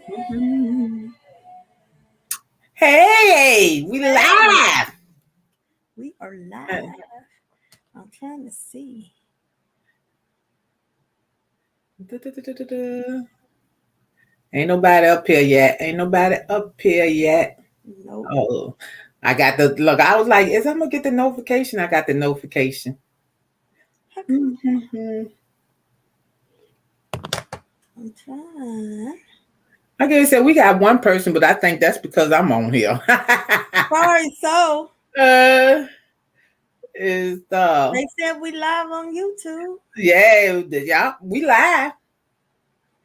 Mhm. Hey, we Hey, live. we are Uh, live. I'm trying to see. du-du-du-du-du-du. Ain't nobody up here yet. Ain't nobody up here yet. Nope. Oh, I got the look. I was like, is I'm gonna get the notification? I got the notification. How come? Mhm. I'm trying. I guess said we got one person, but I think that's because I'm on here. Sorry, so uh, is the they said we live on YouTube. yeah, we live.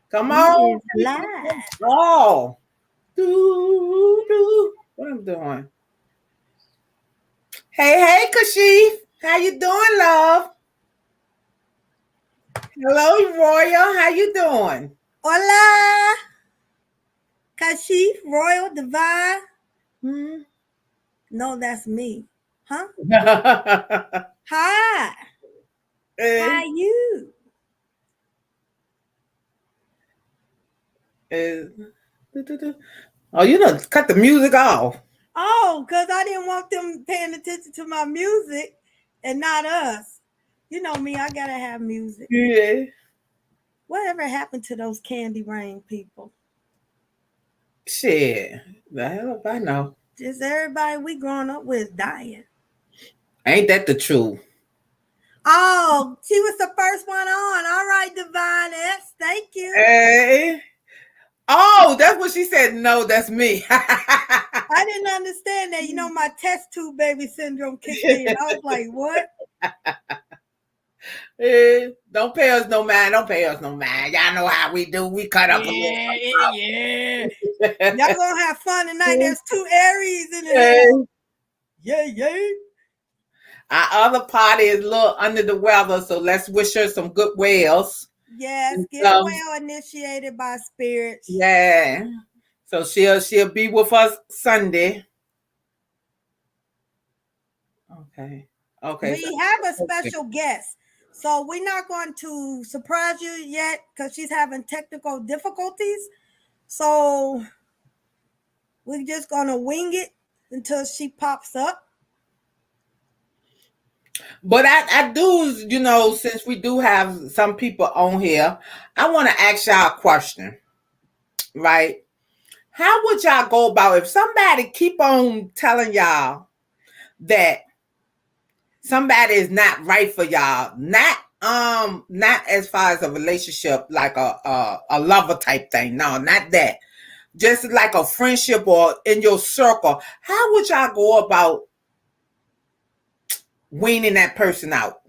Come We on, is people. live. Oh, do. What I'm doing? Hey, Kashif. How you doing, love? Hello, Royal. How you doing? Hola, Kashif, Royal, Divine. Hmm. No, that's me. Huh? uh, Hi. How you? oh, you know, cut the music off. Oh, because I didn't want them paying attention to my music and not us. You know me, I gotta have music. Yeah. Whatever happened to those Candy Rain people? Shit. The hell if I know. Just everybody we growing up with dying. Ain't that the truth? Oh, she was the first one on. All right, Divine S. Thank you. Hey. Oh, that's what she said. No, that's me. I didn't understand that. You know, my test tube baby syndrome kicked in. I was like, what? Don't pay us no mind. Don't pay us no mind. Y'all know how we do. We cut up a little Yeah, yeah. something. Y'all gonna have fun tonight. There's two Aries in the Hey. house. Yeah, yeah. Our other party is a little under the weather, so let's wish her some good wells. Yes, get Um, well initiated by spirits. yeah. So she'll be with us Sunday. Okay. Okay. So, We have a okay. special guest. So we're not going to surprise you yet because she's having technical difficulties. So we're just gonna wing it until she pops up. But I do, since we do have some people on here, I want to ask y'all a question, right? How would y'all go about if somebody keep on telling y'all that somebody is not right for y'all, not as far as a relationship, like a lover type thing, no, not that, just like a friendship or in your circle, how would y'all go about weaning that person out,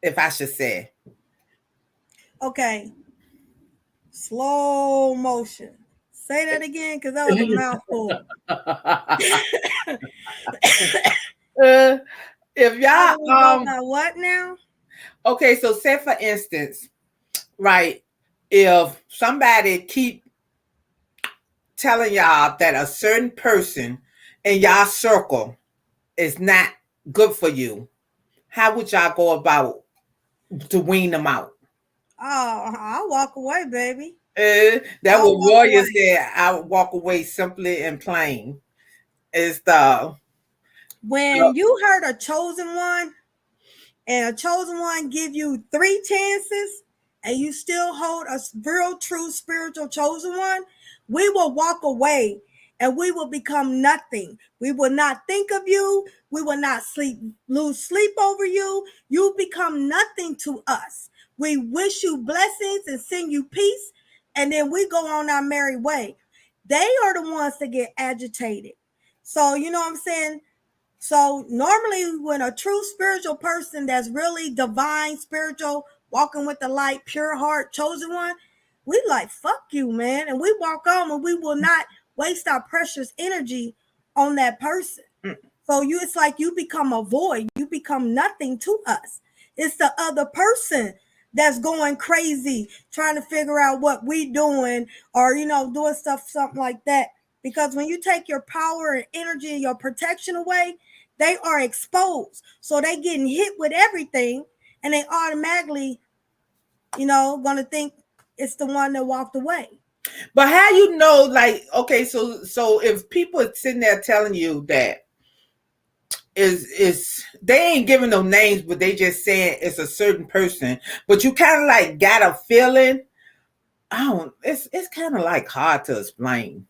if I should say? Okay, slow motion. Say that again because that was a mouthful. Uh, if How y'all do we go by what now? okay, so say for instance, right, if somebody keep telling y'all that a certain person in y'all circle is not good for you, how would y'all go about to wean them out? Oh, I'll walk away, baby. That I'll what walk Warrior away. said. I would walk away simply and plain. Is the When you heard a chosen one and a chosen one give you three chances and you still hold a real true spiritual chosen one, we will walk away and we will become nothing. We will not think of you. We will not lose sleep over you. You become nothing to us. We wish you blessings and send you peace, and then we go on our merry way. They are the ones that get agitated. So, you know what I'm saying? So normally when a true spiritual person that's really divine, spiritual, walking with the light, pure heart, chosen one, we like, fuck you, man. And we walk on and we will not waste our precious energy on that person. So it's like you become a void. You become nothing to us. It's the other person that's going crazy, trying to figure out what we doing or, doing stuff, something like that. Because when you take your power and energy and your protection away, they are exposed. So they getting hit with everything and they automatically, gonna think it's the one that walked away. But how you know, like, okay, so if people are sitting there telling you that is they ain't giving no names, but they just saying it's a certain person, but you kind of like got a feeling. I don't. It's kind of like hard to explain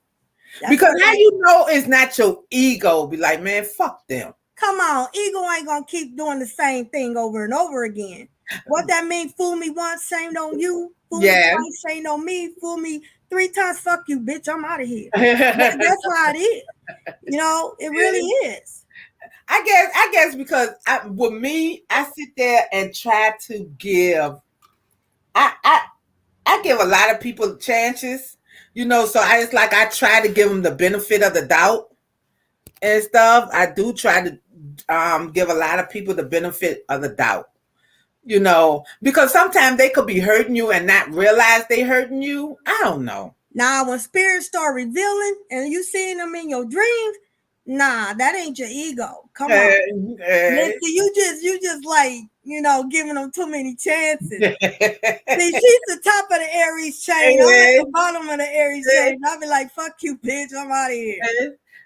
That's because how okay. you know it's not your ego? Be like, man, fuck them. Come on, ego ain't gonna keep doing the same thing over and over again. What that mean? Fool me once, shame on you. Fool me Yeah. twice, shame on me. Fool me 3 times, fuck you, bitch. I'm out of here. I That's how it is. You know, it really is. guess because with me, I sit there and try to give. I I I give a lot of people chances, so it's like I try to give them the benefit of the doubt and stuff. I do try to give a lot of people the benefit of the doubt, because sometimes they could be hurting you and not realize they hurting you. I don't know. Now, when spirits start revealing and you seeing them in your dreams, nah, that ain't your ego. Come on. Listen, you just like, giving them too many chances. See, she's the top of the Aries chain. I'm at the bottom of the Aries chain. I'll be like, fuck you, bitch. I'm out of here.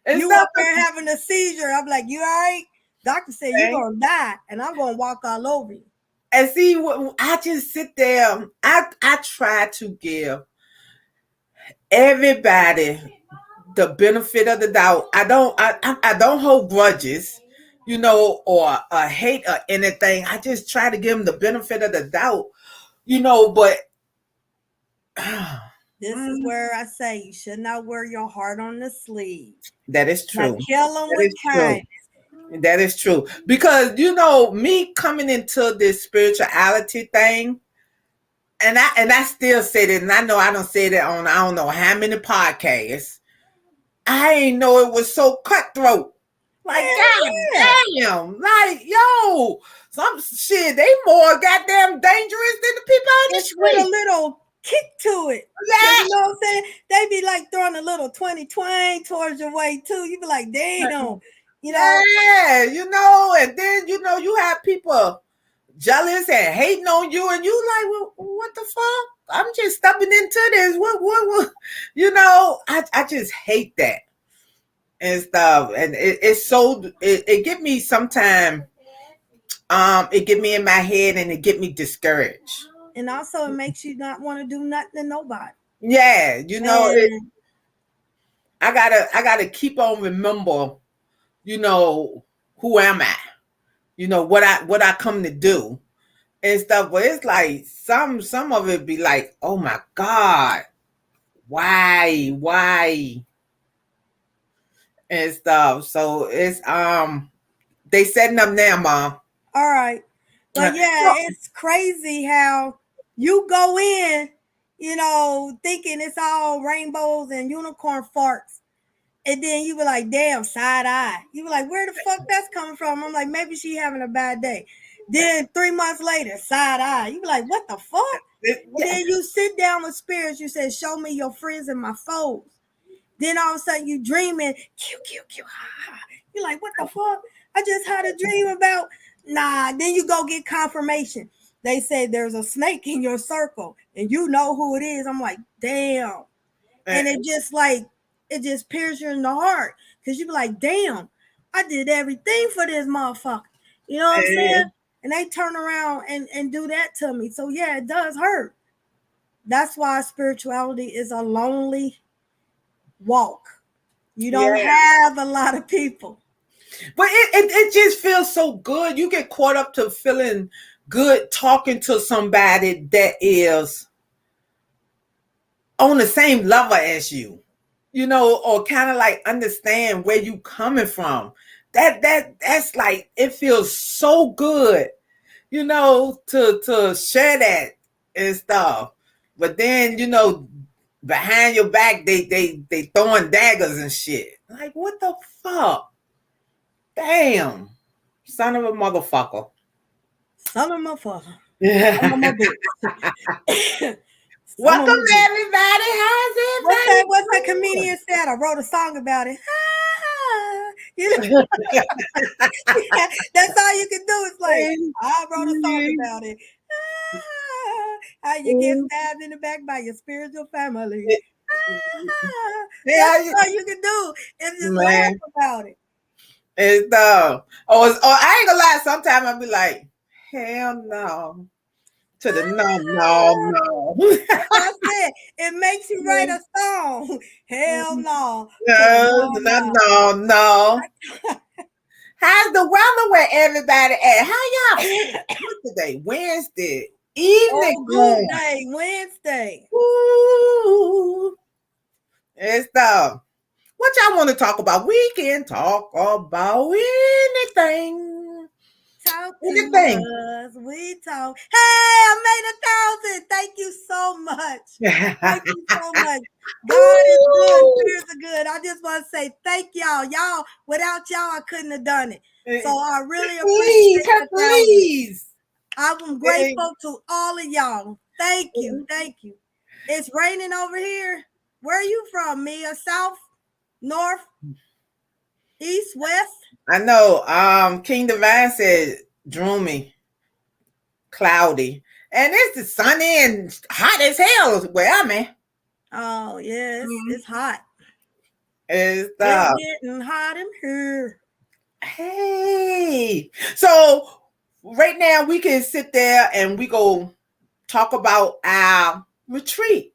You up there having a seizure. I'm like, you all right? Doctor said you're going to die, and I'm going to walk all over you. And see, I just sit there. I try to give everybody the benefit of the doubt. I don't hold grudges, or hate or anything. I just try to give them the benefit of the doubt, but this is where I say you should not wear your heart on the sleeve. That is true. Now kill them with kindness. That is true. Because me coming into this spirituality thing, and I still say that, and I know I don't say that on I don't know how many podcasts. I ain't know it was so cutthroat. Like, God damn. Like, yo, some shit, they more goddamn dangerous than the people on the street. With a little kick to it. Yeah. You know what I'm saying? They be like throwing a little 20 twang towards your way too. You be like, damn. Yeah, and then you have people jealous and hating on you, and you like, well, what the fuck? I'm just stepping into this. What? I just hate that and stuff. And it's so it get me sometime. It get me in my head and it get me discouraged. And also it makes you not want to do nothing to nobody. Yeah, I gotta keep on remember, who am I? What I come to do and stuff. But it's like some of it be like, oh my God, why and stuff. So it's they setting up now, Mom. All right. But yeah, it's crazy how you go in, thinking it's all rainbows and unicorn farts. And then you be like, damn, side eye. You be like, where the fuck that's coming from? I'm like, maybe she having a bad day. Then 3 months later, side eye. You be like, what the fuck? And then you sit down with spirits. You say, show me your friends and my foes. Then all of a sudden you dreaming, cute. You're like, what the fuck? I just had a dream about. Nah, then you go get confirmation. They say there's a snake in your circle and you know who it is. I'm like, damn. And it just pierces you in the heart because you be like, damn, I did everything for this motherfucker. You know what I'm saying? And they turn around and do that to me. So yeah, it does hurt. That's why spirituality is a lonely walk. You don't have a lot of people. But it just feels so good. You get caught up to feeling good talking to somebody that is on the same level as you, or kind of like understand where you coming from. That's like, it feels so good, to share that and stuff. But then, behind your back, they throwing daggers and shit. Like, what the fuck? Damn. Son of a motherfucker. Son of a motherfucker. Welcome, everybody. How's everybody? What's that comedian said? I wrote a song about it. That's all you can do. It's like, I wrote a song about it. How you get stabbed in the back by your spiritual family. Yeah, That's all you can do is just laugh man. about it. It's I ain't gonna lie, sometimes I'll be like, hell no. To the no, no, no. That's what I said. It makes you write a song. Hell no. To the No, no, no, no. no, no. How's the weather where everybody at? How y'all what's today? Wednesday. Evening Oh, good going. day, Wednesday. Ooh. It's what y'all want to talk about? We can talk about anything. Talk to Anything. us. We talk. Hey, I made 1,000. Thank you so much. Thank you so much. God is good. Ooh. Spirits are good. I just want to say thank y'all. Y'all, without y'all, I couldn't have done it. So I really Please, appreciate the 1,000. please. I'm grateful to all of y'all. Thank you. Thank you. It's raining over here. Where are you from, Mia? South? North? East? West? I know. King Divine said droomy, cloudy, and it's the sunny and hot as hell where I'm at. Oh, yes. It's hot. Is It's the getting hot in here. hey. So right now we can sit there and we go talk about our retreat.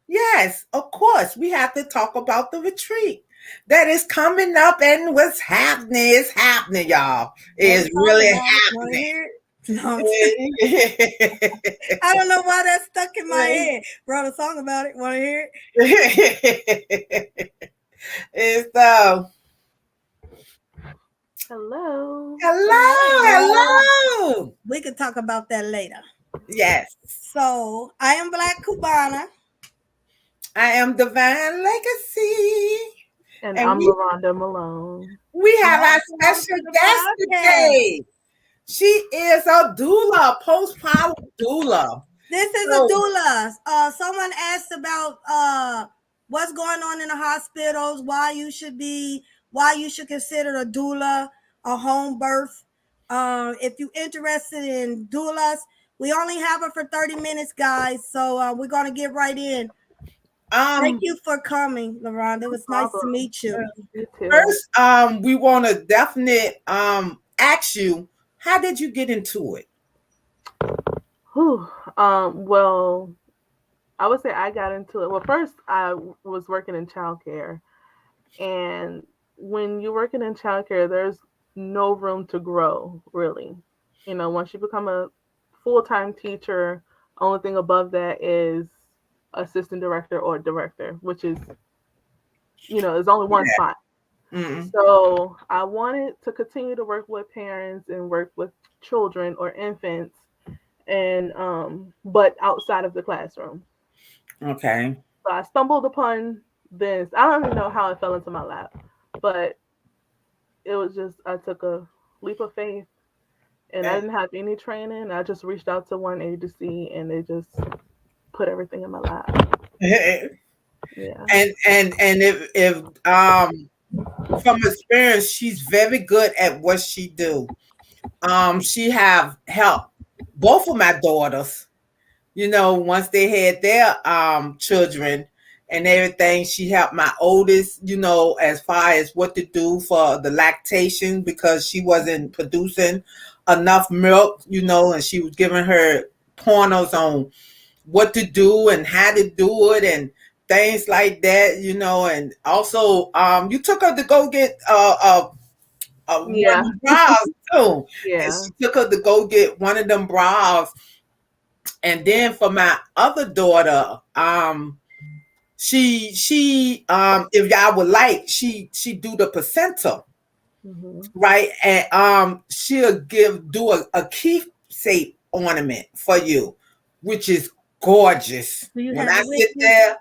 Yes, of course. We have to talk about the retreat that is coming up and what's happening is happening, y'all. Want It's to talk really about it? Want to happening. hear it? No, I don't know why that's stuck in my head. Wrote a song about it. Want to hear it? It's Hello. hello. We can talk about that later. Yes. So I am Black Cubana. I am Divine Legacy. And And I'm LaRonda Malone. we have our Welcome special to the guest podcast. today. She is a doula, postpartum doula. This is So- a doula. Someone asked about what's going on in the hospitals, why you should consider a doula a home birth. If you're interested in doulas, we only have her for 30 minutes, guys. So we're gonna get right in. Thank you for coming, LaRonda. It was nice to meet you. You too. First, we want to definitely ask you, how did you get into it? Whew. Well, I would say I got into it. Well, first I was working in childcare, and when you're working in childcare, there's no room to grow, really. Once you become a full-time teacher, only thing above that is assistant director or director, which is, there's only one spot. Mm-mm. So I wanted to continue to work with parents and work with children or infants, and but outside of the classroom. Okay. So I stumbled upon this. I don't even know how it fell into my lap, but it was just I took a leap of faith, and I didn't have any training. I just reached out to one agency, and they just put everything in my lap. Yeah. And if from experience, she's very good at what she do. She have helped both of my daughters, once they had their children and everything. She helped my oldest, as far as what to do for the lactation because she wasn't producing enough milk, and she was giving her pointers on what to do and how to do it and things like that, and also you took her to go get one Yeah. of them bras too. Yeah. And she took her to go get one of them bras. And then for my other daughter, she if y'all would like, she do the placenta, right? And she'll do a keepsake ornament for you, which is gorgeous. Do you When have I it with sit you? there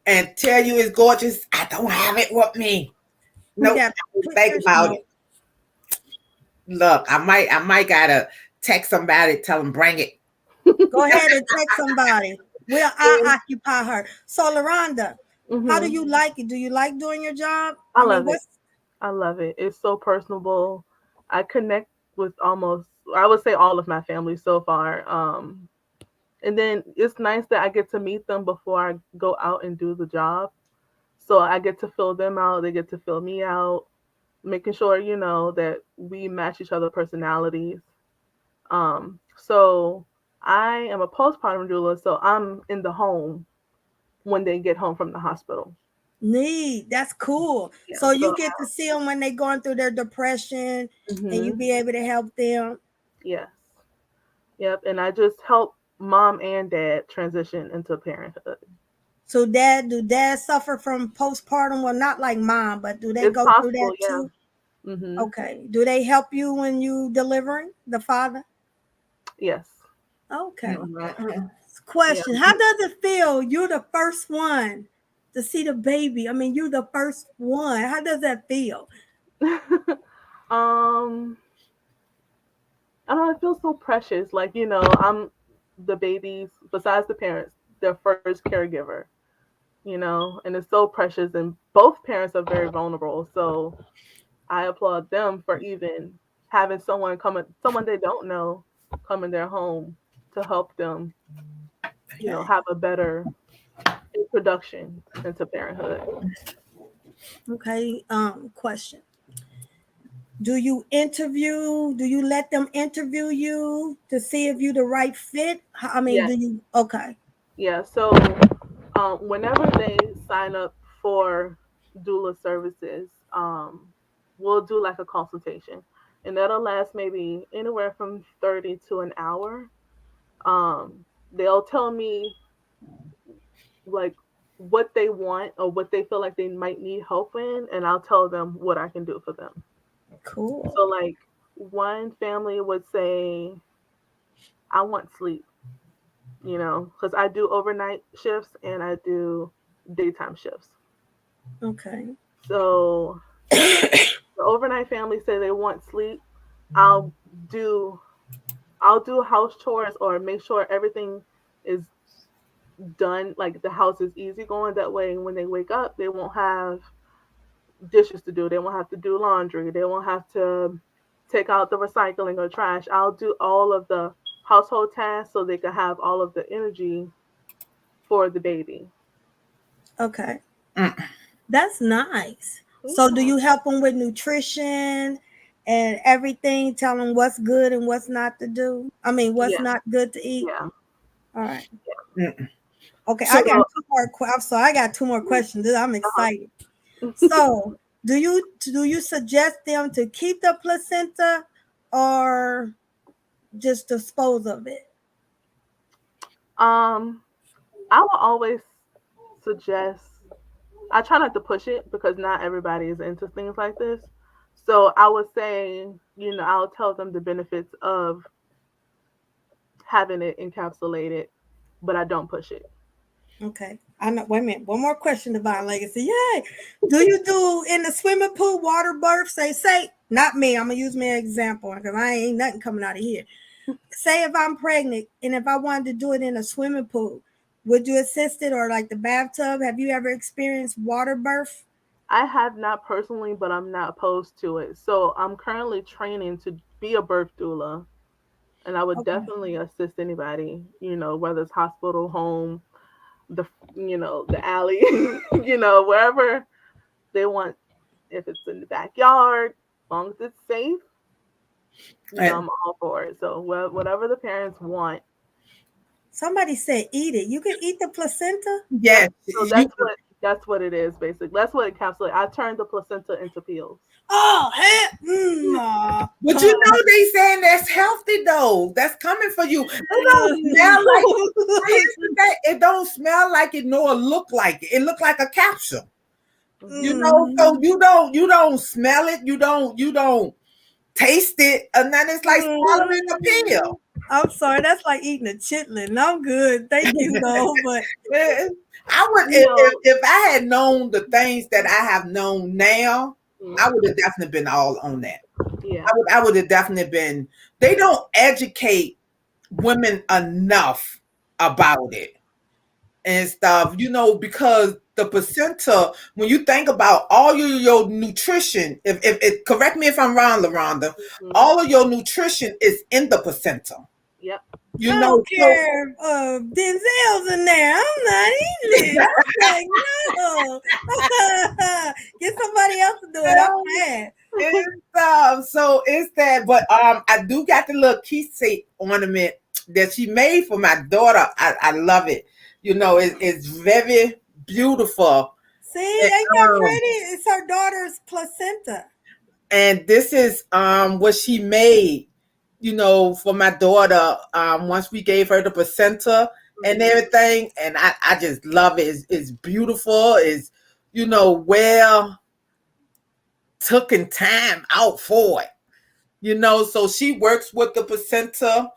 and tell you it's gorgeous, I don't have it with me. You Nope. got Think pictures? about No. it. Look, I might gotta text somebody, tell them bring it. Go ahead and text somebody. I'll occupy her. So, LaRonda, how do Mhm. you like it? Do you like doing your job? I love it. I love it. It's so personable. I connect with almost, I would say, all of my family so far. And then it's nice that I get to meet them before I go out and do the job. So I get to fill them out, they get to fill me out, making sure, that we match each other personalities. So I am a postpartum doula, so I'm in the home when they get home from the hospital. Neat. That's cool. Yeah, So you get to see them when they're going through their depression, and you be able to help them. Yes. Yep. And I just help mom and dad transition into parenthood. So do dad suffer from postpartum? Well, not like mom, but do they It's go possible, through that yeah. too? Okay. Do they help you when you delivering, the father? Yes. Okay. Question. How does it feel? You're the first one to see the baby. I mean, you're the first one. How does that feel? I don't know, it feels so precious. Like, I'm the baby's, besides the parents, their first caregiver, and it's so precious. And both parents are very vulnerable. So I applaud them for even having someone they don't know come in their home to help them, have a better introduction into parenthood. Okay. Question. Do you let them interview you to see if you're the right fit? I mean, Yes. do you? Okay. Yeah. So whenever they sign up for doula services, we'll do like a consultation, and that'll last maybe anywhere from 30 to an hour. They'll tell me like what they want or what they feel like they might need help in, and I'll tell them what I can do for them. Cool. So like one family would say, I want sleep, because I do overnight shifts and I do daytime shifts. Okay. So the overnight family say they want sleep. I'll do house chores or make sure everything is done, like the house is easy going. That way when they wake up, they won't have dishes to do. They won't have to do laundry. They won't have to take out the recycling or trash. I'll do all of the household tasks so they can have all of the energy for the baby. Okay. That's nice. So do you help them with nutrition and everything? Tell them what's good and what's not to do? I mean, what's not good to eat? Yeah. All right. Okay, so, I got two more. I got two more questions. I'm excited. So, do you suggest them to keep the placenta or just dispose of it? I will always suggest. I try not to push it because not everybody is into things like this. So I would say, I'll tell them the benefits of having it encapsulated, but I don't push it. Okay. I know. Wait a minute. One more question, Divine Legacy. Yay. Do you do in the swimming pool water birth? Say, not me. I'm going to use me as an example because I ain't nothing coming out of here. Say if I'm pregnant and if I wanted to do it in a swimming pool, would you assist it or like the bathtub? Have you ever experienced water birth? I have not personally, but I'm not opposed to it. So I'm currently training to be a birth doula. And I would definitely assist anybody, whether it's hospital, home, the alley, wherever they want. If it's in the backyard, as long as it's safe, I'm all for it. So whatever the parents want. Somebody said eat it. You can eat the placenta? Yes. So that's what it is, basically. That's what it encapsulates. I turned the placenta into peels. Oh, heck no. But they saying that's healthy though. That's coming for you. It don't smell like it nor look like it. It look like a capsule. So you don't smell it, you don't taste it, and then it's like swallowing a pill. I'm sorry, that's like eating a chitlin. I'm good, thank you though. But I would if I had known the things that I have known now, I would have definitely been all on that. Yeah, I would have definitely been. They don't educate women enough about it and stuff, because the placenta, when you think about all your nutrition, if correct me if I'm wrong, LaRonda, all of your nutrition is in the placenta. Yep. You I know, don't care if Denzel's in there. I'm not eating it. I'm like, no. Get somebody else to do it. I'm so mad. so it's that, but I do got the little keepsake ornament that she made for my daughter. I love it. You know, it's very beautiful. See, And, ain't that pretty? It's her daughter's placenta. and this is what she made, you know, for my daughter. Once we gave her the placenta and everything, and I just love it. It's beautiful. It's, you know, well taken time out for it. You know, so she works with the placenta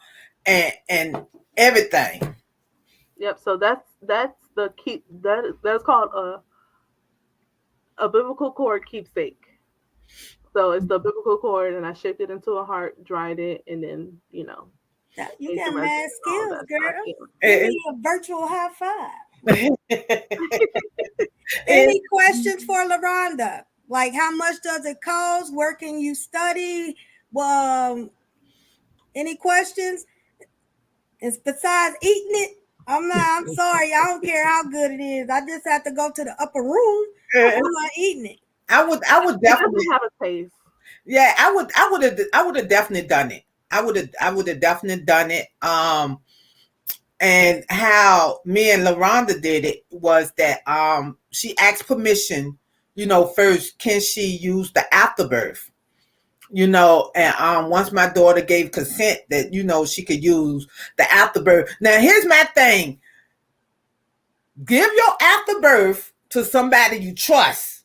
and everything. Yep. So that's the keep that's called a biblical cord keepsake. So it's the biblical cord, and I shaped it into a heart, dried it, and then You made got some mad resin and all skills, that girl. stuff. Give It- me a virtual high five. it- Any questions for LaRonda? Like, how much does it cost? Where can you study? Any questions? It's besides eating it. I'm sorry. I don't care how good it is. I just have to go to the upper room. I'm not eating it. I would It definitely, doesn't have a taste. yeah, I would have definitely done it. I would have definitely done it. And how me and LaRonda did it was that she asked permission, you know, first, can she use the afterbirth? You know, and once my daughter gave consent that, you know, she could use the afterbirth. Now here's my thing. Give your afterbirth to somebody you trust,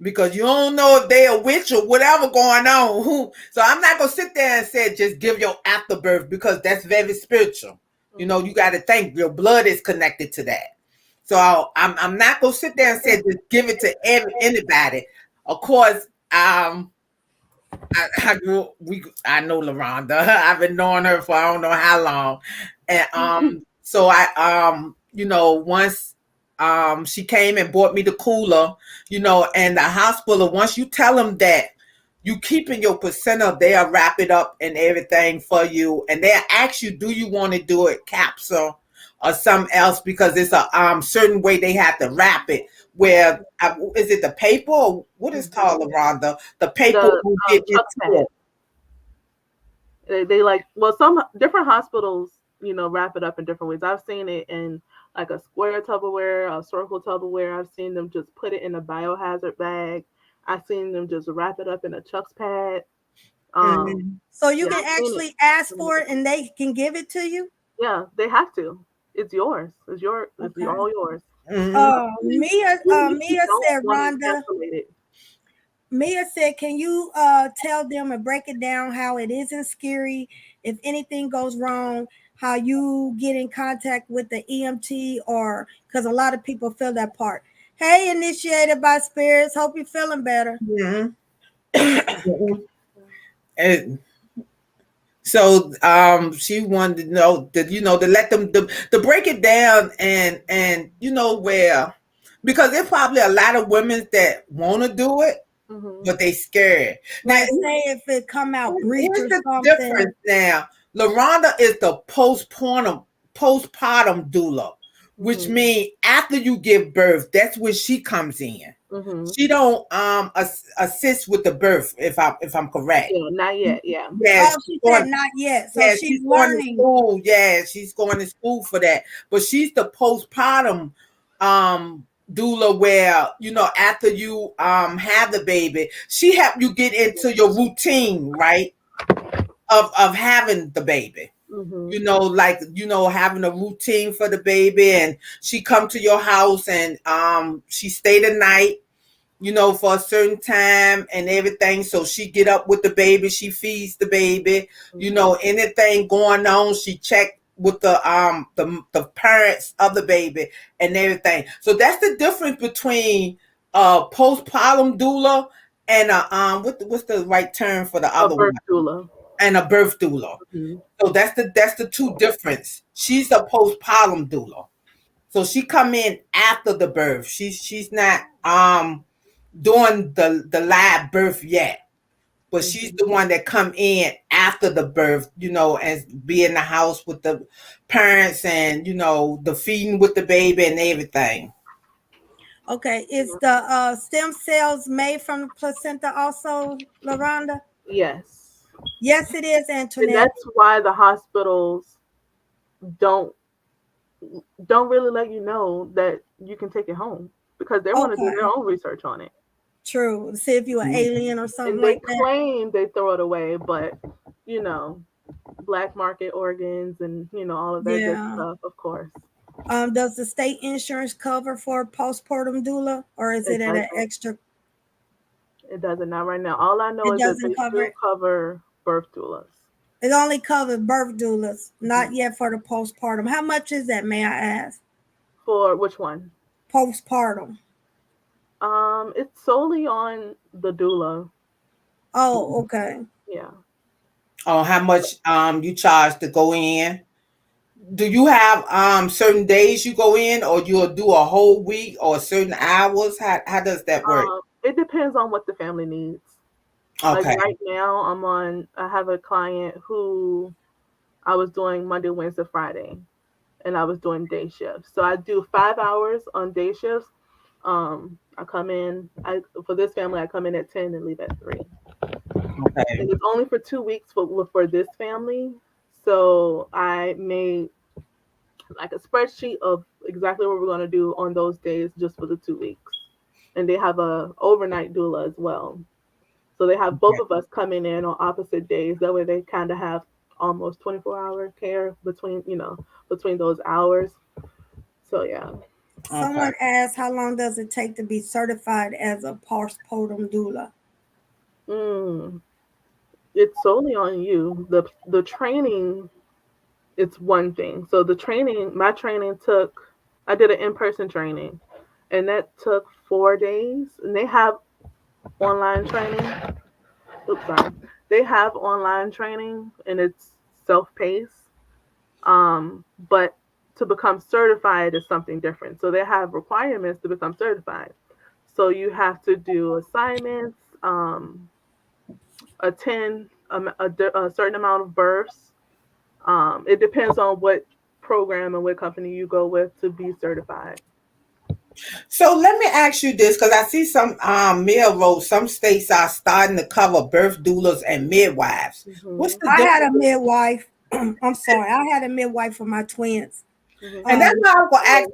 because you don't know if they're a witch or whatever going on. So I'm not gonna sit there and say just give your afterbirth, because that's very spiritual. You know, you got to think your blood is connected to that. So I'm not gonna sit there and say just give it to anybody. Of course, I know LaRonda. I've been knowing her for I don't know how long, and so you know, once she came and bought me the cooler, you know, and the hospital, once you tell them that you keeping your placenta, they'll wrap it up and everything for you, and they'll ask you, do you want to do it capsule or something else, because it's a certain way they have to wrap it. Where is it the paper or what is called, LaRonda? The paper will get Chuck into pad. They like, well, some different hospitals, wrap it up in different ways. I've seen it in like a square Tupperware, a circle Tupperware. I've seen them just put it in a biohazard bag. I've seen them just wrap it up in a Chuck's pad. So you Yeah, can I've seen actually it. ask for it and they can give it to you? Yeah, they have to. It's yours. It's Okay. all yours. Mia Don't said, want to Rhonda, cancel it. Mia said, can you tell them and break it down how it isn't scary if anything goes wrong, how you get in contact with the EMT, or because a lot of people feel that part. Hey, initiated by spirits, hope you're feeling better. And so she wanted to know that, you know, to let them to break it down, and you know, where, because there's probably a lot of women that want to do it, but they scared. Like, Now, say if it come out breach here's or the something. difference now. LaRonda is the postpartum doula, which means after you give birth, that's when she comes in. She don't assist with the birth, if I'm correct. Yeah, not yet. Yeah. Yeah, She said not yet. So she's learning. going to school. Yeah, she's going to school for that. But she's the postpartum doula, where, you know, after you have the baby, she help you get into your routine, right? Of having the baby. You know, like, you know, having a routine for the baby, and she come to your house, and she stay the night, you know, for a certain time and everything. So she get up with the baby, she feeds the baby, you know, anything going on, she check with the parents of the baby and everything. So that's the difference between postpartum doula and what's the right term for the other birth one? doula. And a birth doula. So that's the two difference. She's a postpartum doula. So she come in after the birth. She's not doing the live birth yet. but she's the one that come in after the birth, and be in the house with the parents and the feeding with the baby and everything. Okay, is the stem cells made from the placenta also, LaRonda? Yes. Yes, it is, And Antoinette. that's why the hospitals don't really let you know that you can take it home, because they want to do their Okay, own research on it. true. See if you're an alien or something And they like that. claim they throw it away, but you know, black market organs and all of that good Yeah. stuff, of course. Does the state insurance cover for postpartum doula, or is it It at an doesn't. extra? It doesn't. Not right now. All I know It is that doesn't they cover do it. cover birth doulas. It only covers birth doulas, not yet for the postpartum. How much is that, may I ask? For which one? Postpartum. It's solely on the doula. Oh, okay. Yeah. Oh, how much you charge to go in? Do you have certain days you go in, or you'll do a whole week or certain hours? How does that work? It depends on what the family needs. Like Okay. right now, I have a client who I was doing Monday, Wednesday, Friday, and I was doing day shifts. So I do 5 hours on day shifts. I come in. For this family, I come in at 10 and leave at 3. Okay. And it's only for 2 weeks for this family. So I made like a spreadsheet of exactly what we're going to do on those days just for the 2 weeks. And they have a overnight doula as well. So they have both of us coming in on opposite days. That way they kind of have almost 24-hour care between those hours. So yeah. Someone asked, how long does it take to be certified as a postpartum doula? It's solely on you. The training, it's one thing. So my training I did an in-person training, and that took 4 days. And they have online training. Oops, sorry. They have online training, and it's self-paced. But to become certified is something different. So they have requirements to become certified. So you have to do assignments, attend a certain amount of births. It depends on what program and what company you go with to be certified. So let me ask you this, because I see some mail road. Some states are starting to cover birth doulas and midwives. What's the I had a difference? midwife. I'm sorry. I had a midwife for my twins. And that's why I'm going to ask,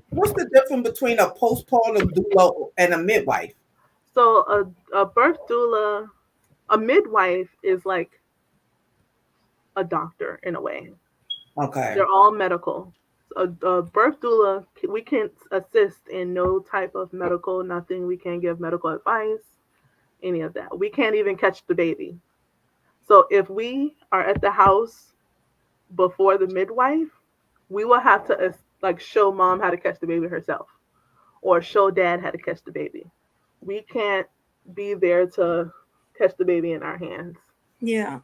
what's the difference between a postpartum doula and a midwife? So a birth doula, a midwife is like a doctor in a way. Okay. They're all medical. A birth doula, we can't assist in no type of medical, nothing. We can't give medical advice, any of that. We can't even catch the baby. So if we are at the house before the midwife, we will have to like show mom how to catch the baby herself, or show dad how to catch the baby. We can't be there to catch the baby in our hands. Yeah.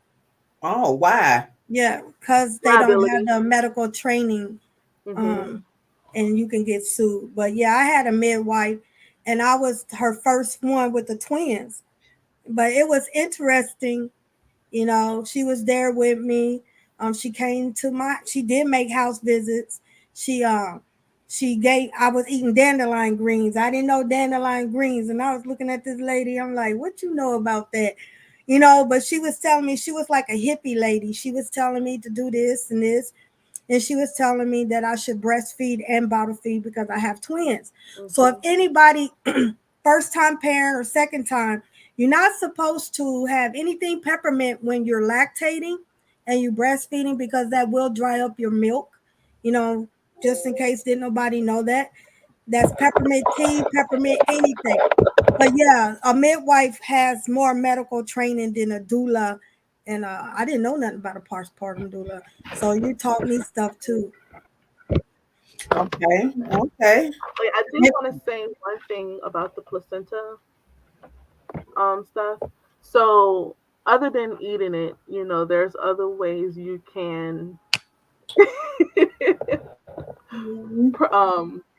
Oh, why? Yeah, because they don't have the medical training, and you can get sued. But yeah, I had a midwife, and I was her first one with the twins. But it was interesting, she was there with me. She came to she did make house visits. I was eating dandelion greens. I didn't know dandelion greens, and I was looking at this lady. I'm like, what you know about that? But she was telling me, she was like a hippie lady. She was telling me to do this and this. And she was telling me that I should breastfeed and bottle feed because I have twins. So if anybody, first time parent or second time, you're not supposed to have anything peppermint when you're lactating and you breastfeeding, because that will dry up your milk. Just in case didn't nobody know that. That's peppermint tea, peppermint anything. But yeah, a midwife has more medical training than a doula. And I didn't know nothing about a postpartum doula. So you taught me stuff too. Okay. Wait, I do want to say one thing about the placenta stuff. So other than eating it, there's other ways you can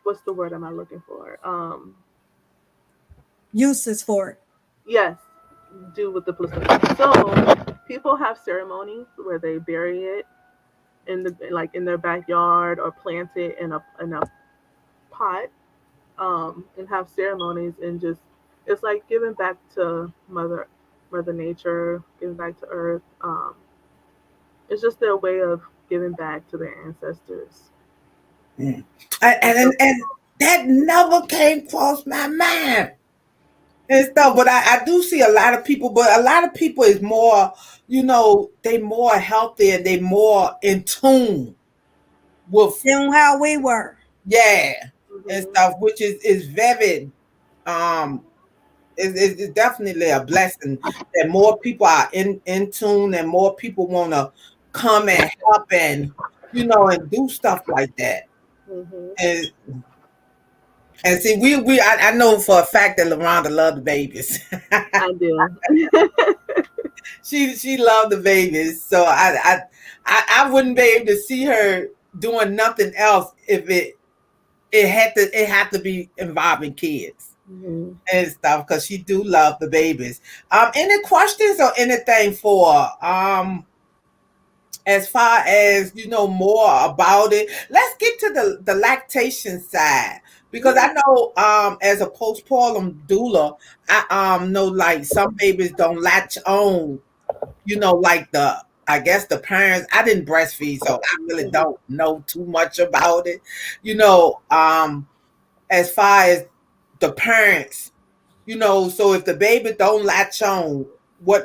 what's the word am I looking for? Uses for it. Yes. do with the placenta. So people have ceremonies where they bury it in their backyard or plant it in a pot, and have ceremonies and just it's like giving back to Mother Nature, giving back to Earth. It's just their way of giving back to their ancestors. Mm. And that never came across my mind and stuff. But I do see a lot of people, but a lot of people is more, they more healthy and they more in tune with, Than how we were. yeah, and Hmm. stuff, which is very, um, is definitely a blessing that more people are in tune and more people want to come and help and, and do stuff like that. Hmm. And see, I know for a fact that LaRonda loved the babies. I do. She loved the babies, so I wouldn't be able to see her doing nothing else if it had to be involving kids Hmm. and stuff because she do love the babies. Any questions or anything for as far as more about it? Let's get to the lactation side because I know as a postpartum doula, I know like some babies don't latch on, like I guess the parents. I didn't breastfeed, so I really Hmm. don't know too much about it. As far as the parents, so if the baby don't latch on, what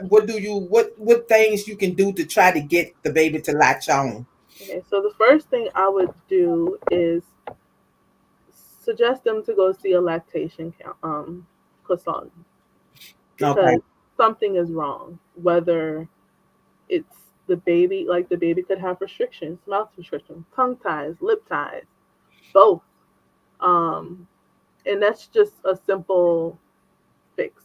things you can do to try to get the baby to latch on? Okay, so the first thing I would do is suggest them to go see a lactation consultant Okay. because something is wrong. Whether it's the baby, like the baby could have restrictions, mouth restrictions, tongue ties, lip ties, both. Um, and that's just a simple fix.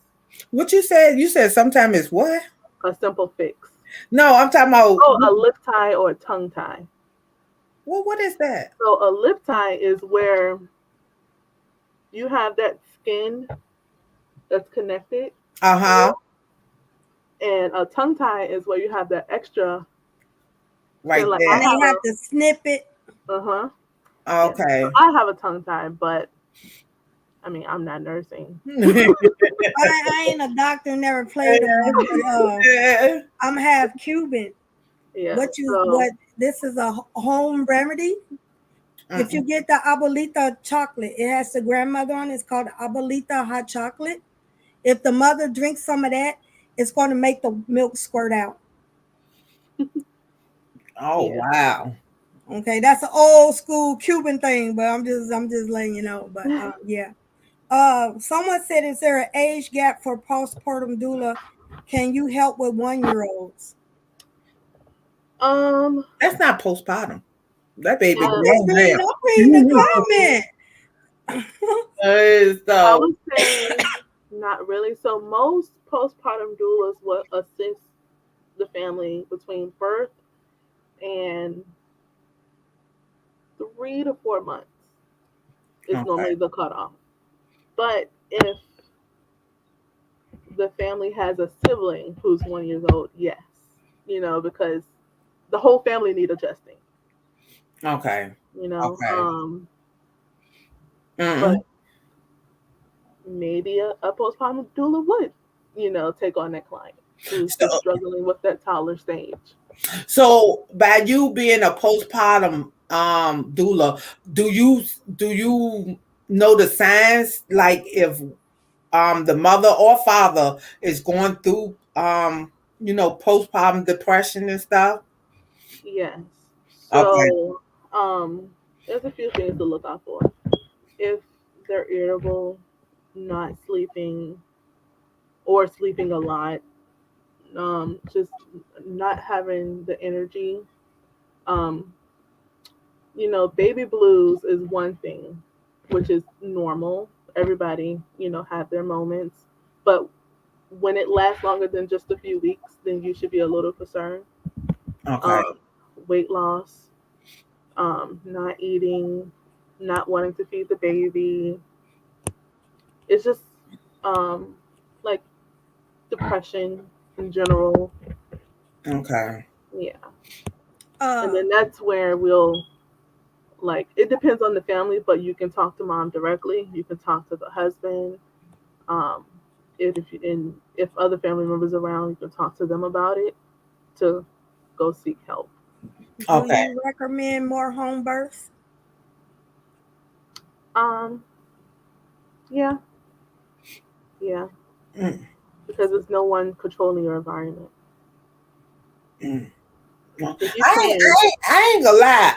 What you said? You said sometime is what? A simple fix. No, I'm talking about Oh, a lip tie or a tongue tie. what is that? So a lip tie is where you have that skin that's connected Uh-huh. here, and a tongue tie is where you have that extra skin. Right Like And I there. they have have to snip it. uh-huh. Yeah. So Okay. I have a tongue tie, but I mean I'm not nursing. I ain't a doctor, never played a part, but I'm half Cuban. Yeah. What this is a home remedy. If you Mm-mm. get the abuelita chocolate, it has the grandmother on it. It's called abuelita hot chocolate. If the mother drinks some of that, it's going to make the milk squirt out. Oh Yeah. wow. Okay, that's an old school Cuban thing, but I'm just letting you know. But yeah. Someone said, is there an age gap for postpartum doula? Can you help with 1-year-olds? Um. That's not postpartum. That baby I'm Yeah. just grown reading. now. I'm reading the comment. I So would say not really. So most postpartum doulas will assist the family between birth and 3 to 4 months is okay. normally the cutoff. But if the family has a sibling who's 1 years old, yes, because the whole family need adjusting. Okay. You know, Okay. but Mm. maybe a postpartum doula would, take on that client who's So just struggling with that toddler stage. so by you being a postpartum doula, do you know the signs like if the mother or father is going through postpartum depression and stuff? Yes. Okay. So, there's a few things to look out for. If they're irritable, not sleeping, or sleeping a lot, just not having the energy. Um, baby blues is one thing, which is normal. Everybody, have their moments. But when it lasts longer than just a few weeks, then you should be a little concerned. Okay. Um, Weight loss, not eating, not wanting to feed the baby. It's just um, like depression in general. Okay. Yeah. And then Uh, that's where we'll, like, it depends on the family, but you can talk to mom directly. You can talk to the husband. Um, if other family members around, you can talk to them about it to go seek help. do Okay. you recommend more home births? Um, yeah, yeah, Mm, because there's no one controlling your environment. mm. No. If you can, I ain't gonna lie.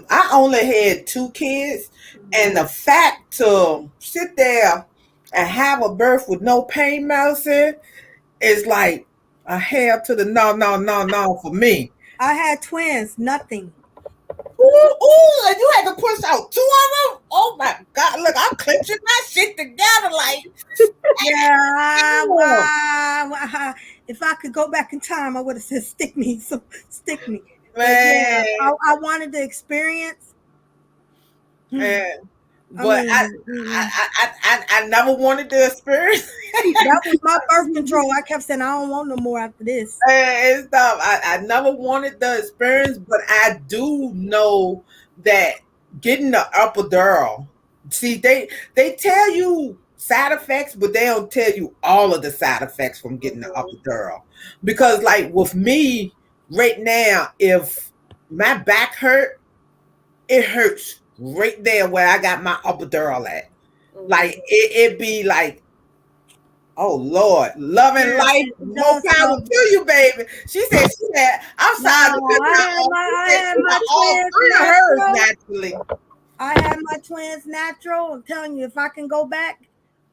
I only had 2 kids, and the fact to sit there and have a birth with no pain medicine is like a hell to the no for me. I had twins, nothing. Ooh, and you had to push out 2 of them. Oh my God! Look, I'm clenching my shit together like. Yeah, Damn. if I could go back in time, I would have said stick me, so stick me. But yeah, Man, I wanted the experience. Hmm. man. I But mean, I never wanted the experience. that was my birth control. I kept saying I don't want no more after this. And stuff. I never wanted the experience, but I do know that getting the epidural. See, they tell you side effects, but they don't tell you all of the side effects from getting the epidural. Because, like with me right now, if my back hurt, it hurts right there where I got my epidural at. Like it be like, oh Lord, love and Yeah, life, it more does power though. to you, baby. She said, I'm sorry No, to cut her off. She said I had she my got all twins 3 of hers natural. naturally. I had my twins natural. I'm telling you, if I can go back,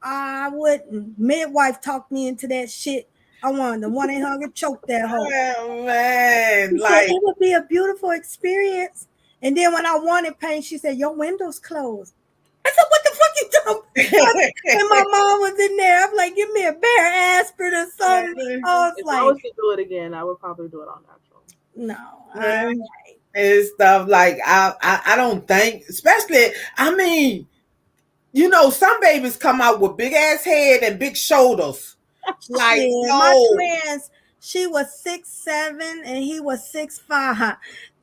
I wouldn't. Midwife talked me into that shit. I wanted the 1-800 choke that hoe. Oh man, She said like it would be a beautiful experience. And then when I wanted pain, she said, your window's closed. I said, what the fuck you doing? And my mom was in there. I'm like, give me a bare aspirin or something. I was if I like, was to do it again, I would probably do it all natural. no. and stuff like I don't think, especially I mean, you know, some babies come out with big ass head and big shoulders. Like Shit, my no, twins, she was 6'7" and he was 6'5".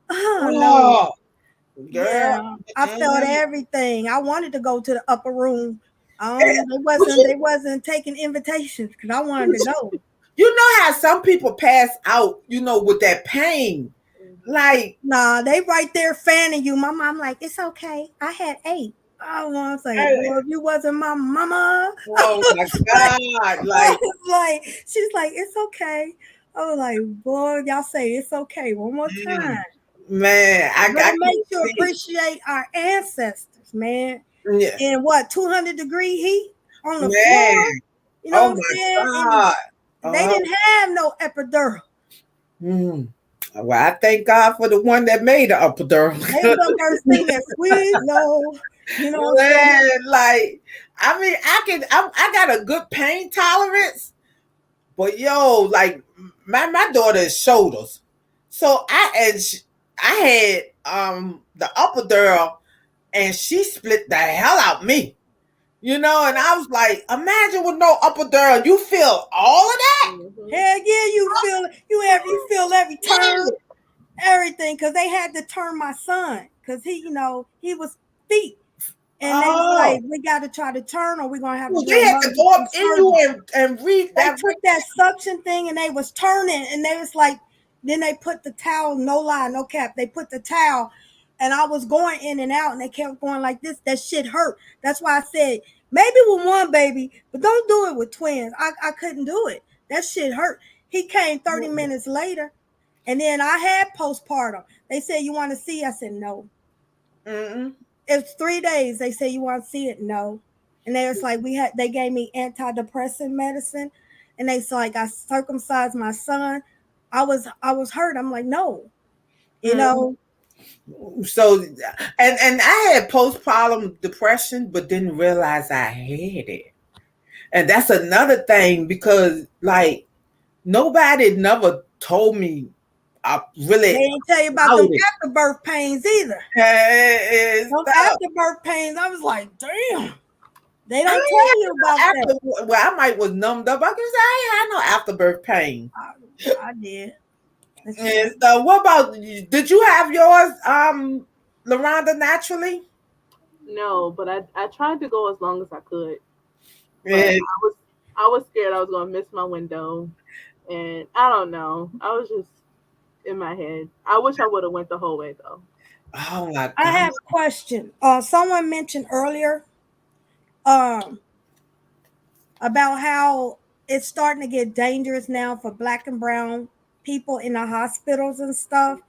Oh no. oh, girl. Yeah. I felt everything. I wanted to go to the upper room. But They wasn't taking invitations because I wanted to go. you know how some people pass out, you know, with that pain. Like, Nah, they right there fanning you. My mom like, it's okay. I had 8. I was like, well, if you wasn't my mama. oh my God. Like, She's like, it's okay. I was like, boy, y'all say it's okay one more time. man, But I it makes you appreciate our ancestors, man. yeah, In what, 200-degree heat on the man. floor? You know Oh what I'm my saying? God. And they didn't have no epidural. Mm. Well, I thank God for the one that made the epidural. They was up there singing sweet low. You know what I'm saying? Man, like, I mean, I got a good pain tolerance, but yo, like my daughter's shoulders. So I had the epidural and she split the hell out me. You know, and I was like, imagine with no epidural, you feel all of that? Hell yeah, you feel every turn, everything, because they had to turn my son because he was feet. And they was like, we got to try to turn or we're going to have to do They had to go up in you and read They that. took that suction thing and they was turning and they was like, then they put the towel, no lie, no cap. They put the towel and I was going in and out and they kept going like this. That shit hurt. That's why I said, maybe with one baby, but don't do it with twins. I couldn't do it. That shit hurt. He came 30 minutes later and then I had postpartum. They said, you want to see? I said, no. It's 3 days. They say, you want to see it? No. And they was like, they gave me antidepressant medicine. And they said, like, I circumcised my son. I was hurt. I'm like, no. You know? So and I had postpartum depression, but didn't realize I had it. And that's another thing because like nobody never told me I really. They didn't tell you about them afterbirth pains either. Them afterbirth pains, I was like, damn. They don't tell you about that. Well, I might was numbed up. I can say I ain't had no afterbirth pain. I did. And so, what about you? Did you have yours, LaRonda, naturally? No, but I tried to go as long as I could. But Yeah. I was scared I was gonna miss my window, and I don't know. I was just in my head. I wish I would have went the whole way though. Oh my I God. have a question. Someone mentioned earlier, about how it's starting to get dangerous now for Black and brown people in the hospitals and stuff.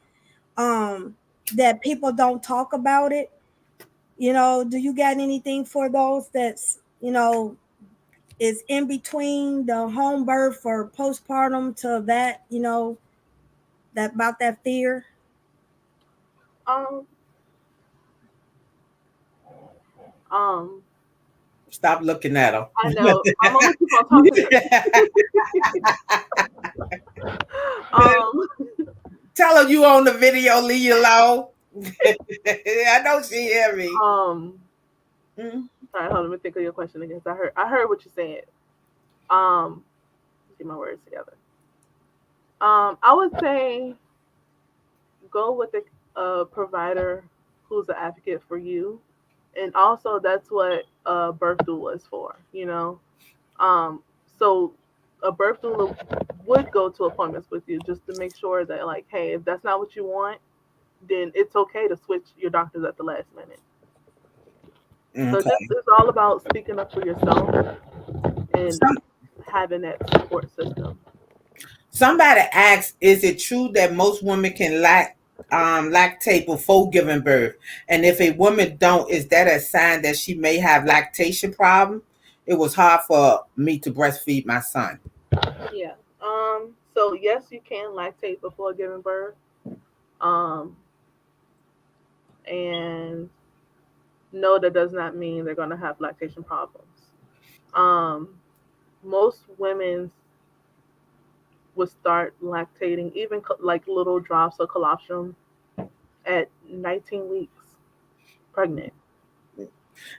That people don't talk about it. Do you got anything for those that's is in between the home birth or postpartum to that, that about that fear? Um, um, Stop looking at her. I know. My mama keep on talking. Tell her you on the video, leave you alone. I know she hear me. All right, hold on. Let me think of your question again. I heard what you said. Let's get my words together. I would say go with a provider who's an advocate for you, and also that's what a birth doula is for. So a birth doula would go to appointments with you just to make sure that, like, hey, if that's not what you want, then it's okay to switch your doctors at the last minute. Okay. So it's all about speaking up for yourself and having that support system. Somebody asked, is it true that most women can lactate before giving birth? And if a woman don't, is that a sign that she may have lactation problem? It was hard for me to breastfeed my son. Yeah. So yes, you can lactate before giving birth. And no, that does not mean they're going to have lactation problems. Most women would start lactating, even like little drops of colostrum, at 19 weeks pregnant.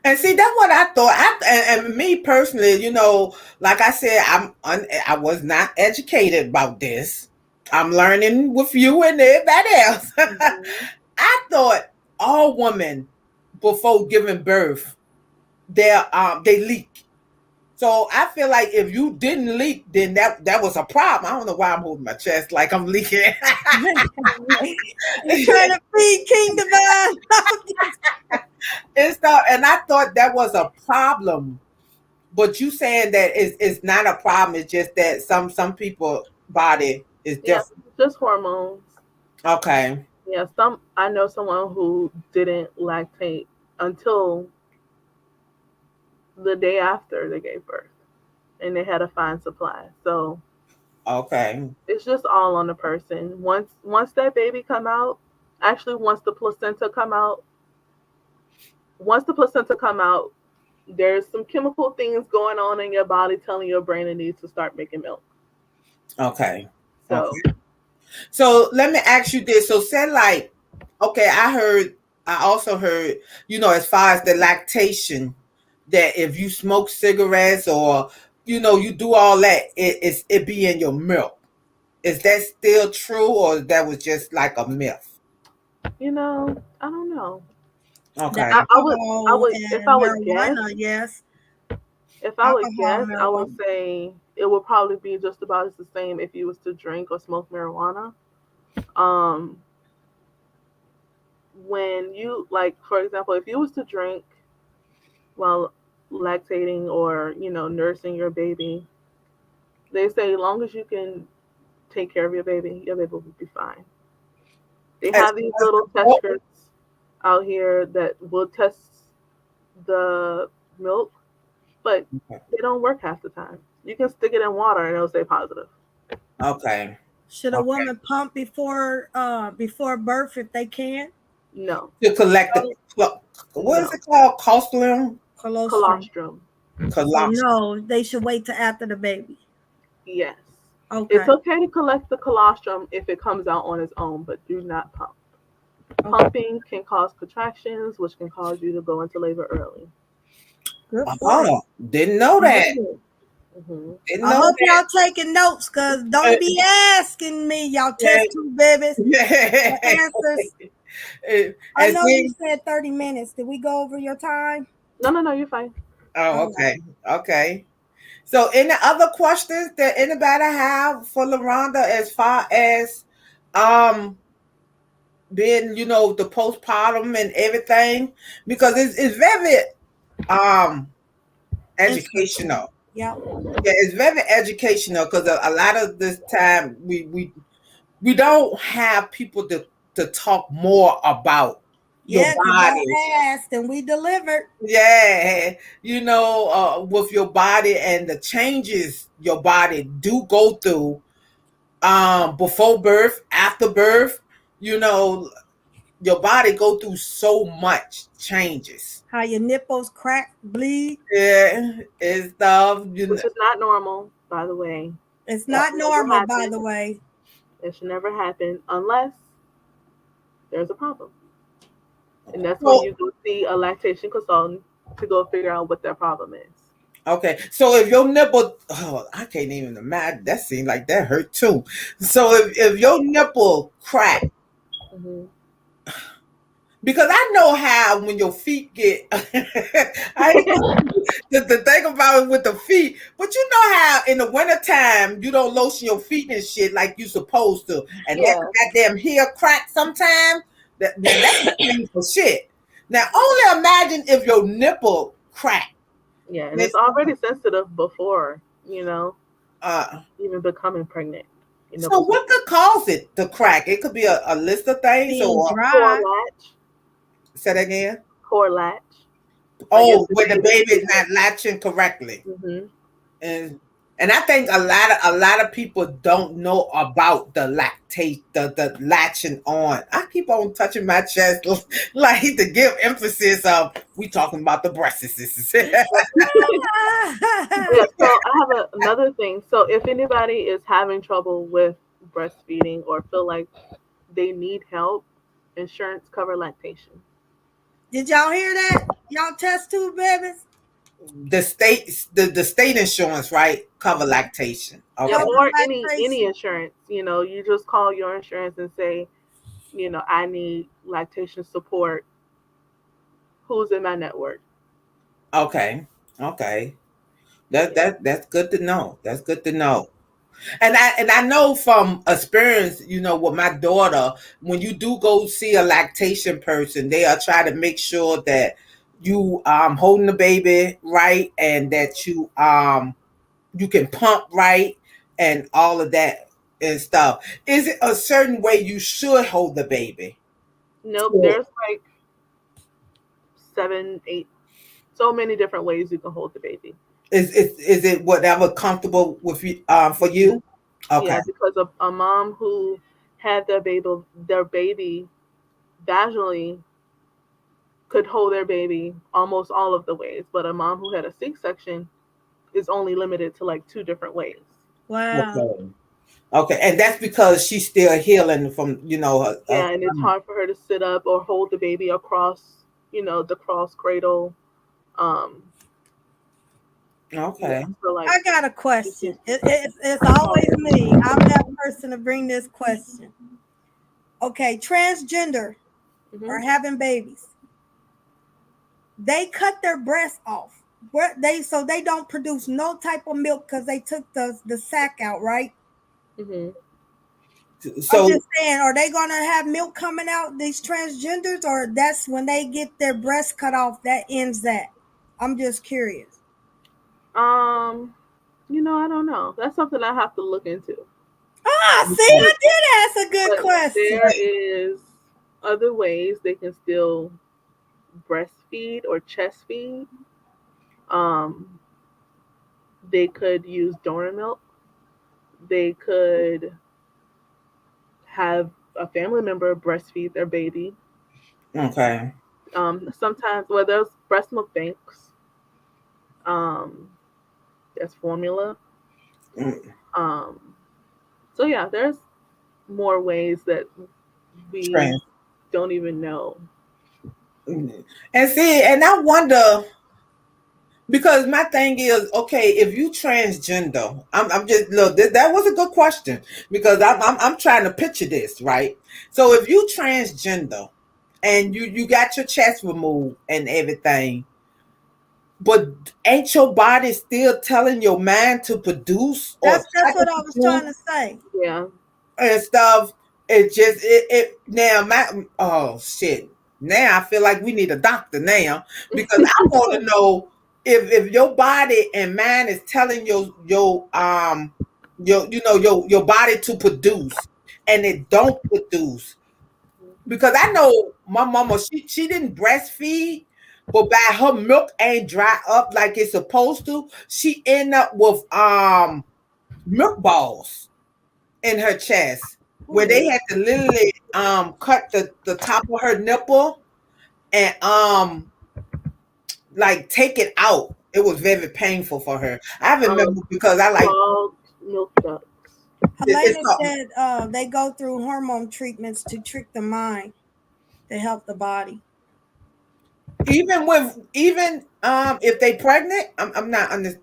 And see, that's what I thought. And me personally, like I said, I was not educated about this. I'm learning with you and everybody else. I thought all women before giving birth, they leak. So I feel like if you didn't leak, then that was a problem. I don't know why I'm holding my chest like I'm leaking. You're trying to feed King Divine. And I thought that was a problem. But you saying that it's not a problem. It's just that some people body is different. Yeah, just hormones. Okay. Yeah, I know someone who didn't lactate until the day after they gave birth, and they had a fine supply. So okay, it's just all on the person. Once that baby come out, actually once the placenta come out, there's some chemical things going on in your body telling your brain it needs to start making milk. Okay. So let me ask you this. So say like, okay, I also heard, as far as the lactation, that if you smoke cigarettes or, you do all that, it be in your milk. Is that still true, or that was just like a myth? I don't know. Okay. I would if I would guess, yes. If I would guess, I would say it would probably be just about the same if you was to drink or smoke marijuana. When you, like, for example, if you was to drink while lactating or, nursing your baby, they say as long as you can take care of your baby will be fine. They have these little testers out here that will test the milk, but they don't work half the time. You can stick it in water and it'll stay positive. Okay. Should a woman pump before birth if they can? No. To collect what is it called? Colostrum? Colostrum. So no, they should wait till after the baby. Yes. Okay. It's okay to collect the colostrum if it comes out on its own, but do not pump. Okay. Pumping can cause contractions, which can cause you to go into labor early. Good point. Oh, didn't know that. Mhm. Didn't I know hope y'all that. taking notes, because don't be asking me, y'all test tube babies, the answers. I And know you see, said 30 minutes. Did we go over your time? No, you're fine. oh, All right. okay, okay. So, any other questions that anybody have for LaRonda as far as um being, the postpartum and everything? Because it's very um Interesting. educational. Yep. Yeah, it's very educational because a lot of this time we don't have people to talk more about your Yeah, because body. y'all asked and we delivered. Yeah, with your body and the changes your body do go through before birth, after birth, you know, your body go through so much changes. How your nipples crack, bleed. Yeah, and stuff. Which is not normal, by the way. It's That not should never normal, by happen. the way. It should never happen unless there's a problem. And that's when So you go see a lactation consultant to go figure out what that problem is. okay, so if your nipple, oh, I can't even imagine. That seemed like that hurt too. So if your nipple crack, Hmm. because I know how when your feet get, I ain't the thing about it with the feet, but you know how in the wintertime you don't lotion your feet and shit like you supposed to, and that Yeah. goddamn heel crack sometimes. That's painful shit. Now only imagine if your nipple crack. Yeah. And it's This, already sensitive before, you know, uh, even becoming pregnant. Your so nipples are what could cause it to crack? It could be a list of things, Being or core dry. latch. say that again. Core latch. Like if Oh, the where the baby. baby is not latching correctly. Hmm. And I think a lot of people don't know about the lactate, the latching on. I keep on touching my chest like to give emphasis of we talking about the breasts. Yeah, so I have another thing. So if anybody is having trouble with breastfeeding or feel like they need help, insurance cover lactation. Did y'all hear that? Y'all test tube babies? The state insurance, right, cover Mhm. lactation. Yep, Okay. Cover or any lactation. insurance. You just call your insurance and say, I need lactation support. Who's in my network? Okay. Okay. That Yeah. that that's good to know. That's good to know. And I know from experience, with my daughter, when you do go see a lactation person, they are trying to make sure that you holding the baby right and that you can pump right and all of that and stuff. Is it a certain way you should hold the baby? Nope. Sure. There's like 7, 8, so many different ways you can hold the baby. Is it whatever comfortable with you for Mhm. you? Okay. Yeah, because of a mom who had their baby vaginally could hold their baby almost all of the ways, but a mom who had a C-section is only limited to like 2 different ways. Wow. Okay. Okay, and that's because she's still healing from her Yeah, and it's hard for her to sit up or hold the baby across, the cross cradle. Um, yeah, okay. so like I got a you can. question. It's always me. I'm that person to bring this question. Okay, transgender Hmm. or having babies. They cut their breasts off. So they don't produce no type of milk because they took the sac out, right? Hmm. I'm So just saying, are they gonna have milk coming out, these transgenders, or that's when they get their breasts cut off, that ends that? I'm just curious. Um, I don't know. That's something I have to look into. Ah, see, But I did ask a good but question. there is other ways they can still breastfeed or chest feed. Um, they could use donor milk. They could have a family member breastfeed their baby. okay. Sometimes, well, there's breast milk banks. Um, there's formula. Mm, Um, so yeah, there's more ways that we trans- don't even know. mm. And see, and I wonder Because my thing is, okay, if you transgender, I'm just look. That was a good question because I'm trying to picture this right. So if you transgender and you got your chest removed and everything, but ain't your body still telling your mind to produce or try That's to what I was produce trying to say. Yeah. and stuff? It just it now my oh shit. Now I feel like we need a doctor now because I want to know if your body and mind is telling your body to produce and it don't produce. Because I know my mama, she didn't breastfeed, but by her milk ain't dry up like it's supposed to, she end up with milk balls in her chest where they Ooh. had to literally cut the top of her nipple and like take it out. It was very painful for her. I remember because I like Clogged milk ducts. it's Helena said they go through hormone treatments to trick the mind to help the body. even if they pregnant, I'm not under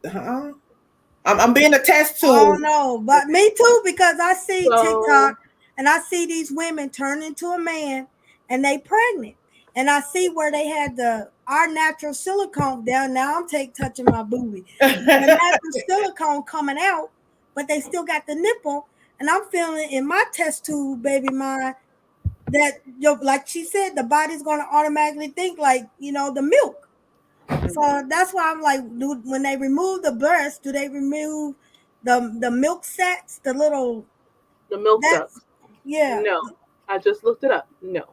I'm being a test Oh tube. no, but me too because I see So TikTok and I see these women turn into a man and they pregnant. And I see where they had the our natural silicone down. Now I'm touching my booby. The natural silicone coming out, but they still got the nipple. And I'm feeling in my test tube, baby mine, that like she said, the body's gonna automatically think like, the milk. So that's why I'm like, when they remove the breast, do they remove the milk sacs, the little the milk that's ducts. yeah. No. I just looked it up. No.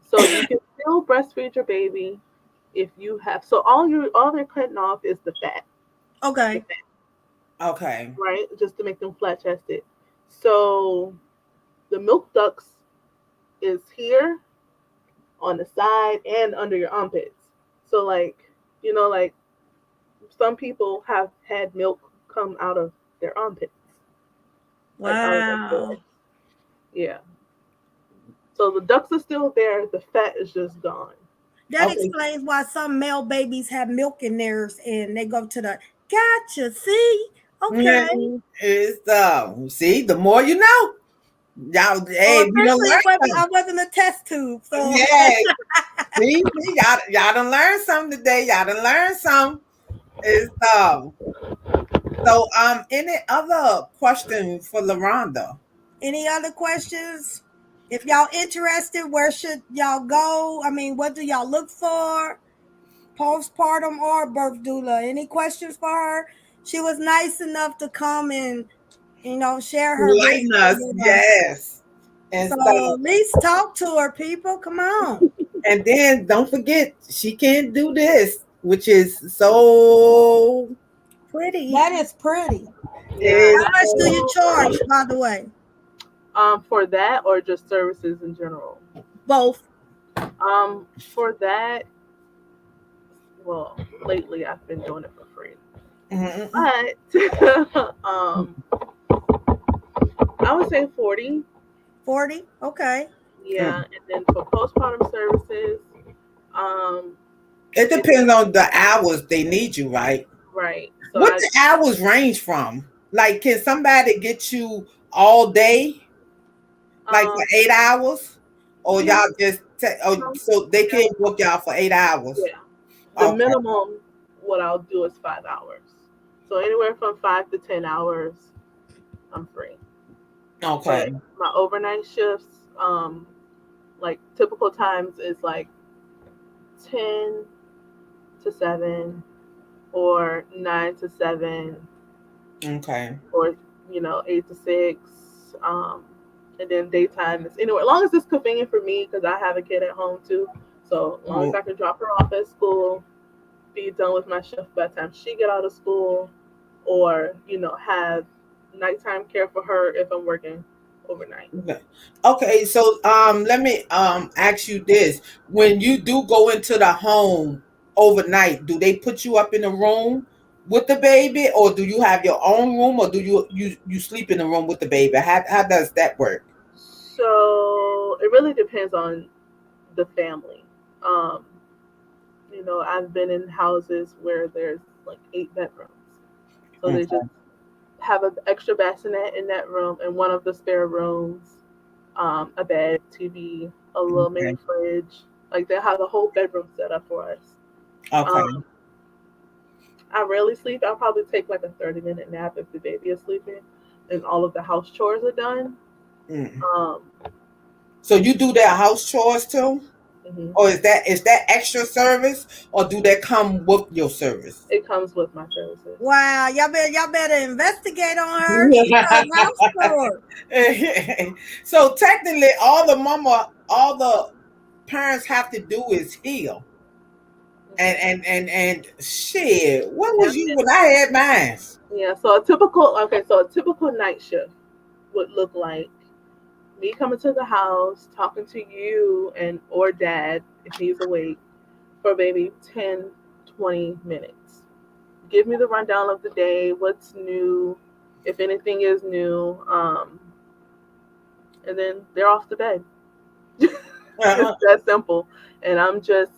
So you can still breastfeed your baby if you have so all they're cutting off is the Okay. fat, Okay. right? Just to make them flat chested. So the milk ducts is here on the side and under your armpits. So like some people have had milk come out of their armpits, like out of their Wow. pores. Yeah. So the ducts are still there. The fat is just gone. That Okay. explains why some male babies have milk in theirs and they go to the gotcha. See? Yeah, Okay. it's see, the more you know. Y'all, Well, hey, we don't officially learn I something. wasn't a test tube. So Yeah, see, y'all done learn something today. Y'all done learn something. It's any other question for LaRonda? any other questions? If y'all interested, where should y'all go? I mean, what do y'all look for? Postpartum or birth doula. Any questions for her? She was nice enough to come and share her Enlighten wisdom us, with us. yes. And So stuff. at least talk to her, people. Come on. And then don't forget, she can do this, which is so pretty. That is pretty. Yeah. Is How much do you charge, by the way? For that or just services in general. Both. For that, well, lately I've been doing it for free. mhm. But I would say 40. 40? Okay. Yeah, and then for postpartum services, um, It it's depends on the hours they need you, right? right. So What I the hours range from? Like, can somebody get you all day, like um for 8 hours, or yeah, y'all just some, so they yeah, can't book y'all for 8 hours? yeah. The Okay, minimum what I'll do is 5 hours. So anywhere from 5 to 10 hours, I'm free. But okay, my overnight shifts, like typical times is like 10 to 7 or 9 to 7 okay. or 8 to 6. And then daytime is anywhere. As long as it's convenient for me because I have a kid at home too. So as long as Well, I can drop her off at school, be done with my shift by the time she get out of school, or have nighttime care for her if I'm working overnight. okay. Okay, so let me ask you this. When you do go into the home overnight, do they put you up in a room with the baby, or do you have your own room, or do you sleep in the room with the baby? How does that work? So it really depends on the family. Um, I've been in houses where there's like 8 bedrooms. So they just have an extra bassinet in that room, and one of the spare rooms, a bed, TV, a little mini fridge. Like they have the whole bedroom set up for us. Okay. I rarely sleep. I'll probably take like a 30-minute nap if the baby is sleeping and all of the house chores are done. So you do their house chores too? Mhm. Or is that extra service, or do that come with your service? It comes with my services. Wow, y'all better investigate on her. She does house chores. So technically, all the parents have to do is heal. And shit, what was you when I had mine? Yeah, so a typical night shift would look like me coming to the house, talking to you and or dad if he's awake for maybe 10, 20 minutes. Give me the rundown of the day, what's new, if anything is new, and then they're off to bed. It's that simple. And I'm just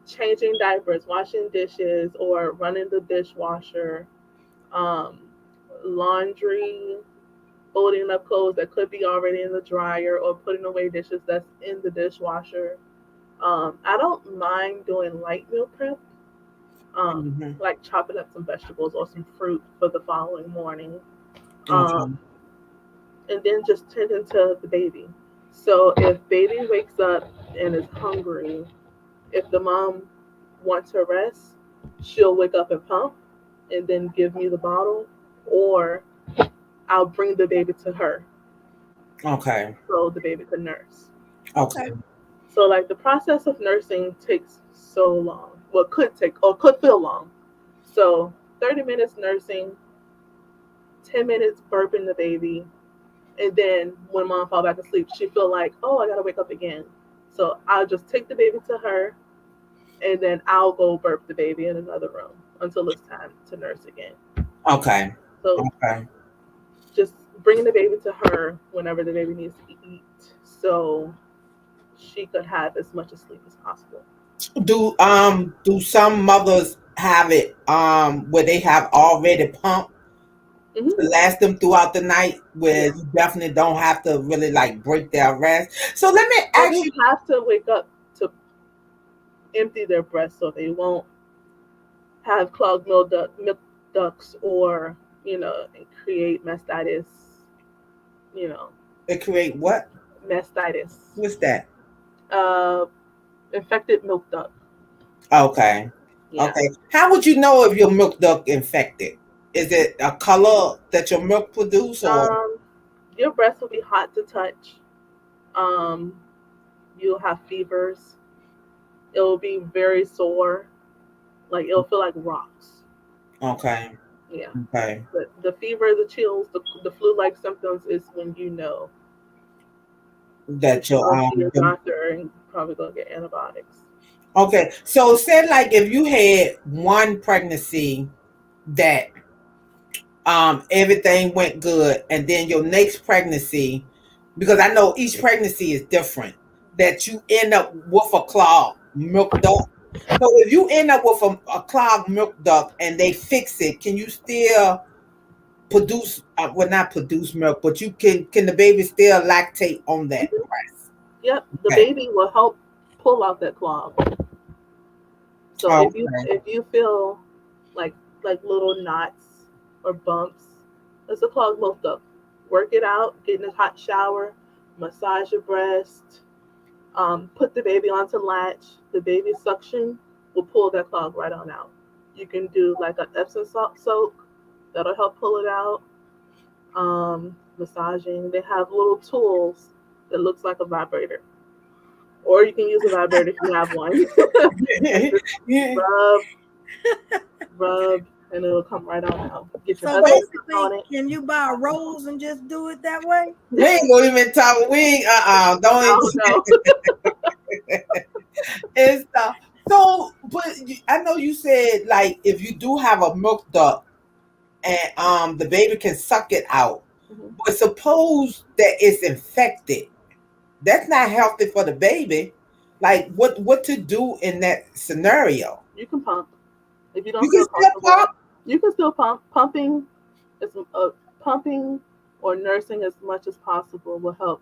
changing diapers, washing dishes, or running the dishwasher, laundry, folding up clothes that could be already in the dryer, or putting away dishes that's in the dishwasher. I don't mind doing light meal prep, like chopping up some vegetables or some fruit for the following morning, and then just tending to the baby. So if baby wakes up and is hungry, if the mom wants her rest, she'll wake up and pump and then give me the bottle, or I'll bring the baby to her. Okay. So the baby could nurse. Okay. So like the process of nursing takes so long. Well, could feel long. So 30 minutes nursing, 10 minutes burping the baby, and then when mom fall back asleep, she feel like, oh, I gotta wake up again. So I'll just take the baby to her, and then I'll go burp the baby in another room until it's time to nurse again. Okay. So just bring the baby to her whenever the baby needs to eat, so she could have as much sleep as possible. Do some mothers have it where they have already pumped to last them throughout the night, where you definitely don't have to really like break their rest? So let me ask you, have to wake up to empty their breast so they won't have clogged milk ducts, or create mastitis. They create what? Mastitis. What's that? Infected milk duct. Okay. Yeah. Okay. How would you know if your milk duct infected? Is it a color that your milk produces, or your breast will be hot to touch. You'll have fevers. It will be very sore. Like it'll feel like rocks. Okay. Yeah. Okay. But the fever, the chills, the flu-like symptoms is when you know that your doctor and probably gonna get antibiotics. Okay, so say like if you had one pregnancy that everything went good, and then your next pregnancy, because I know each pregnancy is different, that you end up with a clogged milk duct. So if you end up with a clogged milk duct and they fix it, can you still produce? Not produce milk, but you can the baby still lactate on that breast? Yep, the baby will help pull out that clog. So if you feel like little knots or bumps, it's a clogged milk duct. Work it out. Get in a hot shower. Massage your breast. Put the baby onto latch. The baby suction will pull that clog right on out. You can do like an Epsom salt soak. That'll help pull it out. Massaging. They have little tools that looks like a vibrator. Or you can use a vibrator if you have one. rub, and it'll come right on out. Get your basically, on it. Can you buy a rose and just do it that way? We ain't gonna even talk. Don't. It's so. But I know you said like if you do have a milk duct and the baby can suck it out, but suppose that it's infected. That's not healthy for the baby. Like what to do in that scenario? You can pump If you don't You can feel still comfortable, pump. you can still pump. Pumping or nursing as much as possible will help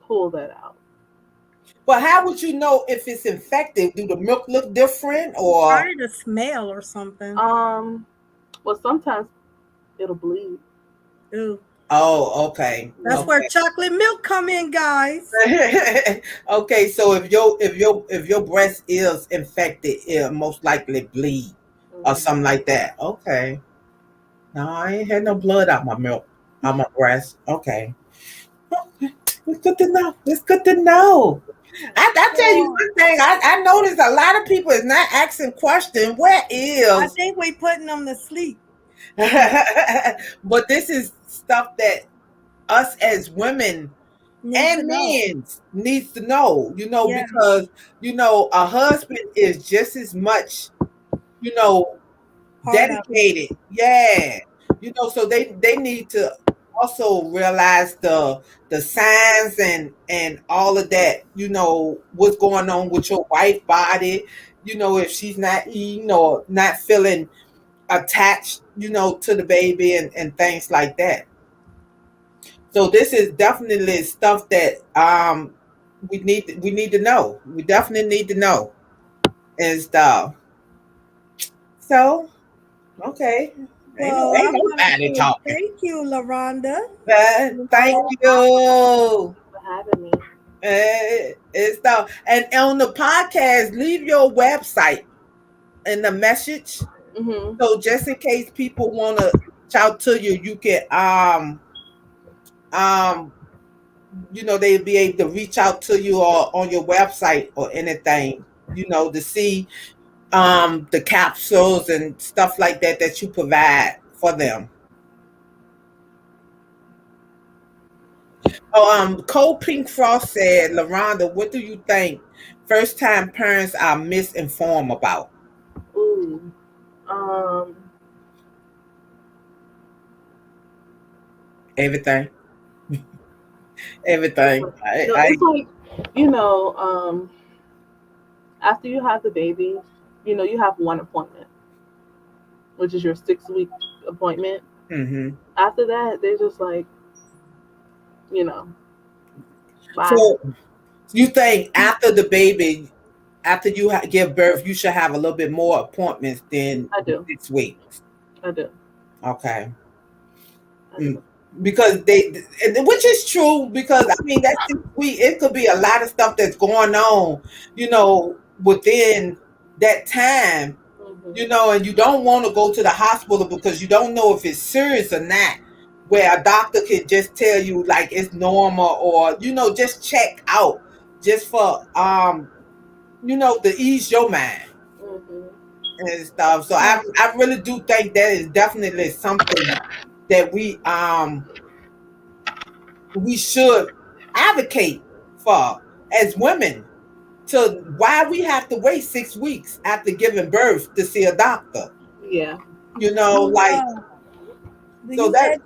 pull that out. But how would you know if it's infected? Do the milk look different or? Probably the smell or something. Well, sometimes it'll bleed. Ooh. Oh, okay. That's where chocolate milk come in, guys. Okay, so if your breast is infected, it'll most likely bleed or something like that. Okay. No, I ain't had no blood out my milk, out my breast. Okay. It's good to know. It's good to know. I tell you one thing. I noticed a lot of people is not asking question. Where I is? think we putting them to sleep. But this is stuff that us as women and men needs to know, Yeah. because a husband is just as much, Part of it. dedicated. Yeah. So they need to also realize the signs and all of that, what's going on with your wife's body, if she's not eating or not feeling attached, to the baby and things like that. So this is definitely stuff that we need to know. We definitely need to know and stuff. So okay. Well, Ain't I want nobody to talking. thank you, LaRonda. Thank you. For having me. It's stuff. And on the podcast, leave your website in the message. Mm-hmm. So just in case people want to reach out to you, you can they'll be able to reach out to you or on your website or anything, to see the capsules and stuff like that you provide for them. Oh, Cole Pink Frost said, LaRonda, what do you think first time parents are misinformed about? Ooh. Everything. Everything. It's like, after you have the baby, you have one appointment, which is your 6-week appointment. Mm-hmm. After that, they're just like, bye. So you think after the baby, after you give birth, you should have a little bit more appointments than I do. 6 weeks? I do. Okay. I do. Because which is true, because I mean that's it could be a lot of stuff that's going on, within that time, and you don't want to go to the hospital because you don't know if it's serious or not, where a doctor could just tell you like it's normal, or just check out just for to ease your mind and stuff. So I really do think that is definitely something that we should advocate for as women, to why we have to wait 6 weeks after giving birth to see a doctor. Yeah. Like so that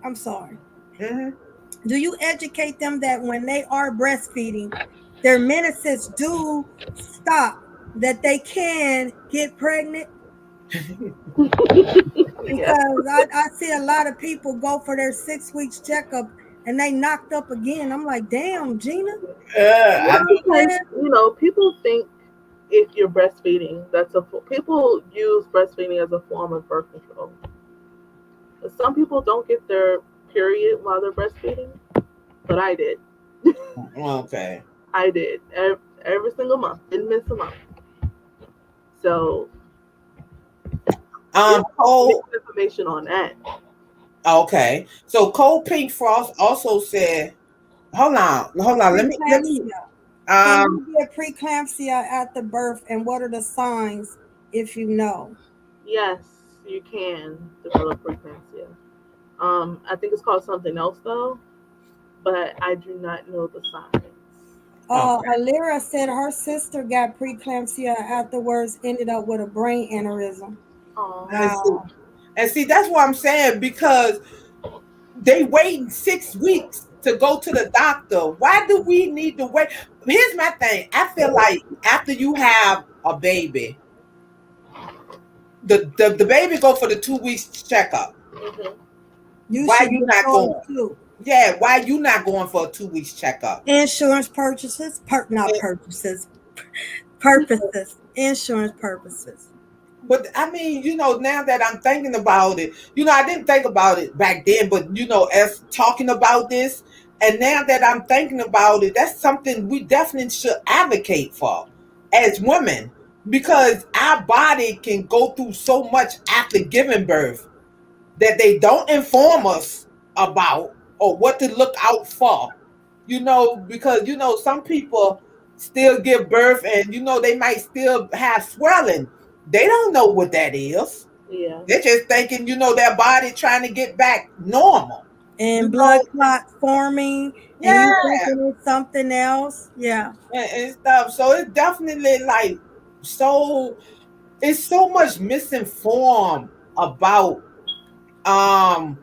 I'm sorry. Mm-hmm. Do you educate them that when they are breastfeeding, their menses do stop, that they can get pregnant? Because I see a lot of people go for their 6 weeks checkup and they knocked up again. I'm like, damn, Gina. People think if you're breastfeeding, people use breastfeeding as a form of birth control. Some people don't get their period while they're breastfeeding, but I did. Okay. I did every single month. Didn't miss a month. So, information on that. Okay. So Cole Pink Frost also said, hold on. Let me. Can you get preeclampsia at the birth, and what are the signs if you know? Yes, you can develop preeclampsia. I think it's called something else though, but I do not know the signs. Alira said her sister got preeclampsia, afterwards ended up with a brain aneurysm. Wow. And see, that's what I'm saying, because they waiting 6 weeks to go to the doctor. Why do we need to wait? Here's my thing. I feel like after you have a baby, the baby go for the 2 weeks checkup. Mhm. You Why should you get not yours going? too. Yeah, why you not going for a 2 weeks checkup? Insurance purchases, not purchases, purposes, insurance purposes. But I mean, now that I'm thinking about it, I didn't think about it back then, but as talking about this, and now that I'm thinking about it, that's something we definitely should advocate for as women, because our body can go through so much after giving birth that they don't inform us about, or what to look out for. Because some people still give birth, and they might still have swelling. They don't know what that is. Yeah. They're just thinking, their body trying to get back normal. And You blood know, clot forming, and yeah, you thinking it's something else. Yeah. and stuff. So it's definitely like so. It's so much misinformed about um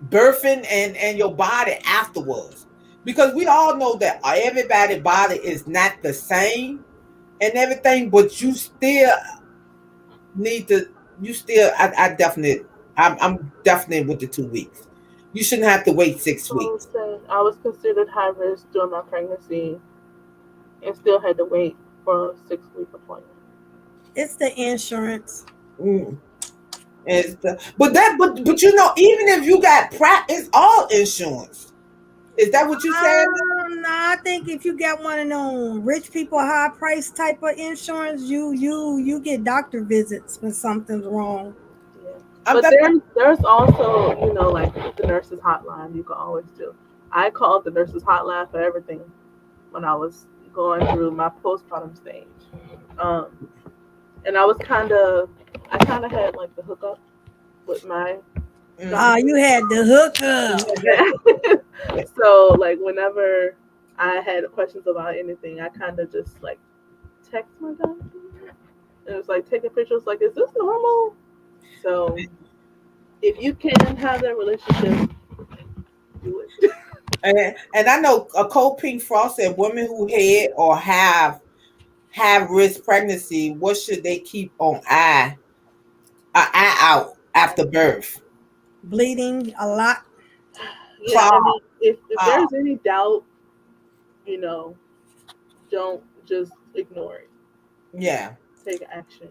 birthing and your body afterwards, because we all know that everybody's body is not the same and everything, but you still need to you still I definitely I'm definitely with the 2 weeks. You shouldn't have to wait 6 weeks. I was considered high risk during my pregnancy and still had to wait for a 6-week appointment. It's the insurance. Mm. But even if you got it's all insurance. Is that what you said? No, I think if you get one of them rich people high price type of insurance, you get doctor visits when something's wrong. Yeah. But there's also, like the nurses hotline you can always do. I called the nurses hotline for everything when I was going through my postpartum stage. And I kind of had like the hookup with my you had the hookup. So like whenever I had questions about anything, I kind of just like text my doctor. And it was like taking pictures like, is this normal? So if you can have that relationship, do it. And I know Cole Pink Frost said women who had or have risk pregnancy, what should they keep on eye out after birth? Bleeding a lot. Yeah, I mean, if there's any doubt, don't just ignore it. Yeah. Take action.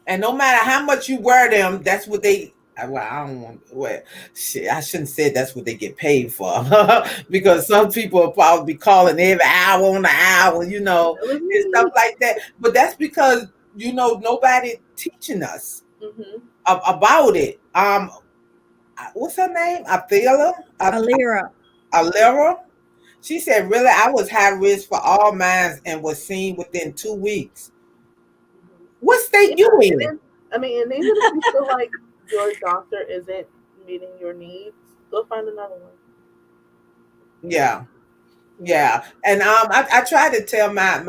And no matter how much you wear them, that's what they. Well, I don't want. Well, shit, I shouldn't say that's what they get paid for, because some people will probably be calling every hour on the hour, and stuff like that. But that's because nobody teaching us about it. What's her name? Alira. She said, "Really, I was high risk for all mines and was seen within 2 weeks." What state you in? I mean, and even if you feel like your doctor isn't meeting your needs, go find another one. Yeah. And I try to tell my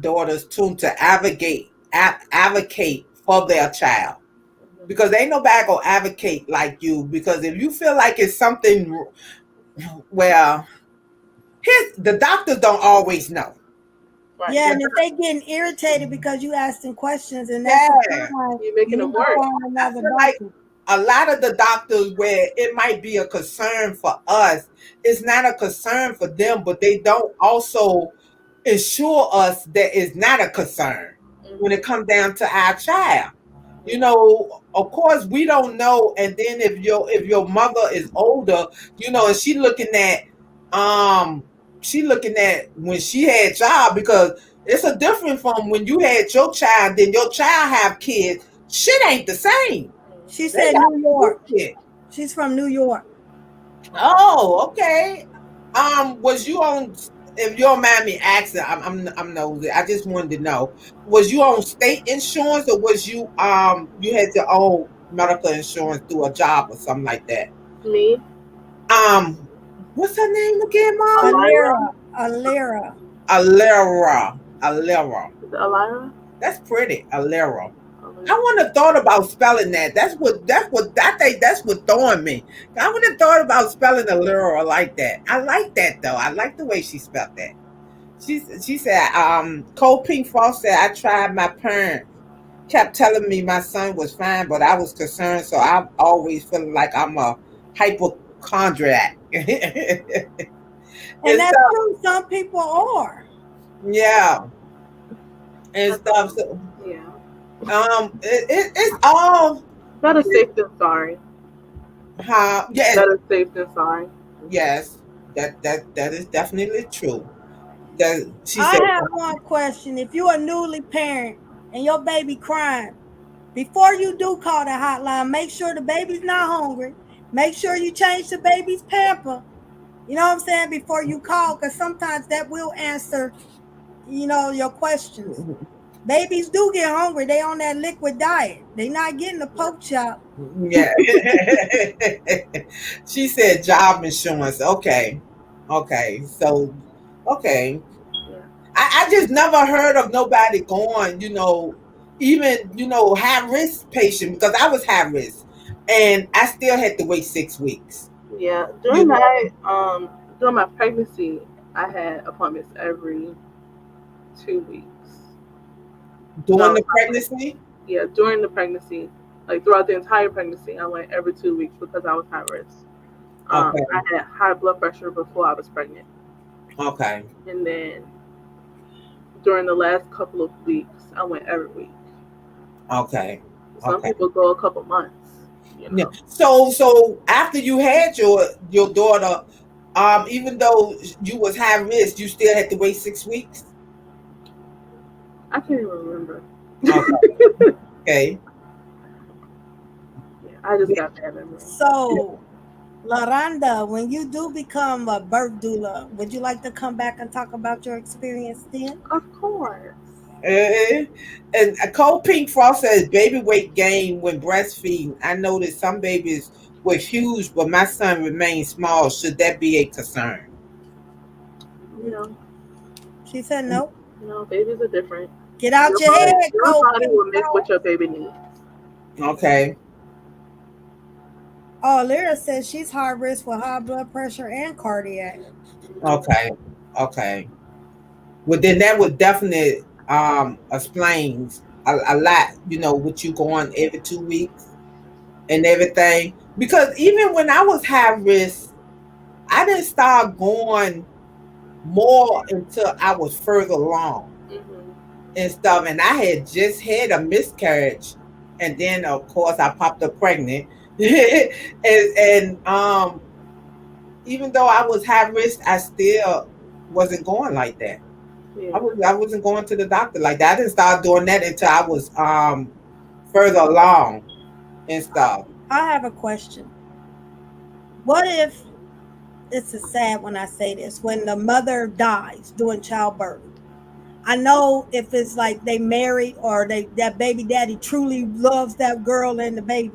daughters too to advocate for their child, because ain't nobody gonna advocate like you. Because if you feel like it's something, well, the doctors don't always know. Right. Yeah, and if they getting irritated because you asking questions, and that's you're making them work. Like a lot of the doctors, where it might be a concern for us, it's not a concern for them, but they don't also assure us that it's not a concern when it comes down to our child. Of course we don't know, and then if your mother is older, and she looking at when she had child, because it's a difference from when you had your child, then your child have kids. Shit ain't the same. She said New York. She's from New York. Oh, okay. Was you on? If you don't mind me asking, I'm nosy. I just wanted to know: was you on state insurance, or was you you had your own medical insurance through a job or something like that? Me. What's her name again, Mom? Alira. Alira. That's pretty, Alira. I wouldn't have thought about spelling that. That's what I think. That's what throwing me. I wouldn't have thought about spelling Alira like that. I like that though. I like the way she spelled that. She said, Cold Pink Frost said, I tried my parent kept telling me my son was fine, but I was concerned, so I've always feeling like I'm a hypochondriac. And And that's stuff. true. Some people are. Yeah. And stuff. So, Yeah. it's all Better safe than sorry. how yes, Better safe than sorry. yes. That is definitely true. That she I said, have one question. If you're a newly parent and your baby crying, before you do call the hotline, make sure the baby's not hungry. Make sure you change the baby's pamper. You know what I'm saying? Before you call, because sometimes that will answer, your questions. Babies do get hungry. They on that liquid diet. They not getting the pork chop. yeah. She said job insurance. Okay. Okay. So okay. Yeah. I just never heard of nobody going, even, high risk patient because I was high risk and I still had to wait 6 weeks. Yeah. You know, During my pregnancy, I had appointments every 2 weeks. during So the pregnancy. yeah, during the pregnancy, like throughout the entire pregnancy, I went every 2 weeks because I was high risk. Okay. I had high blood pressure before I was pregnant, Okay. and then during the last couple of weeks, I went every week. Okay. Some Okay. people go a couple months. Yeah. So after you had your daughter, even though you was high risk, you still had to wait 6 weeks. I can't even remember. Okay. Okay. Yeah, I just got bad memory. So, Laranda, when you do become a birth doula, would you like to come back and talk about your experience then? Of course. And a Cold Pink Frost says baby weight gain when breastfeeding. I noticed some babies were huge, but my son remained small. Should that be a concern? No, She said no. no, babies are different. Get out your head, Your Cold body Pink will make Frost. what your baby needs. Okay. Oh, Lyra says she's high risk for high blood pressure and cardiac. Okay. Okay. Well, then that would definitely explains a lot. With you going every 2 weeks and everything. Because even when I was high risk, I didn't start going more until I was further along Mm-hmm. and stuff. And I had just had a miscarriage, and then of course I popped up pregnant. and even though I was high risk, I still wasn't going like that. Yeah. I wasn't going to the doctor like that. I didn't start doing that until I was further along and stuff. I have a question. What if this is sad when I say this, when the mother dies during childbirth? I know if it's like they married or that baby daddy truly loves that girl and the baby,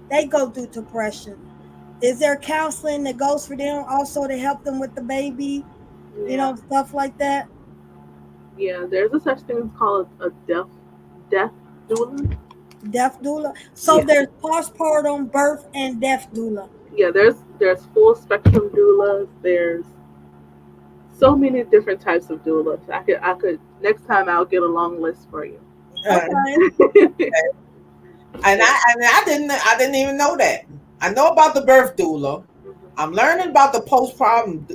they go through depression. Is there counseling that goes for them also to help them with the baby? Yeah. Stuff like that. Yeah, there's a such thing called a death doula. Death doula. So Yeah. there's postpartum, birth, and death doula. Yeah, there's full spectrum doulas. There's so many different types of doulas. I could next time I'll get a long list for you. Uh, Okay. and I didn't even know that. I know about the birth doula. I'm learning about the postpartum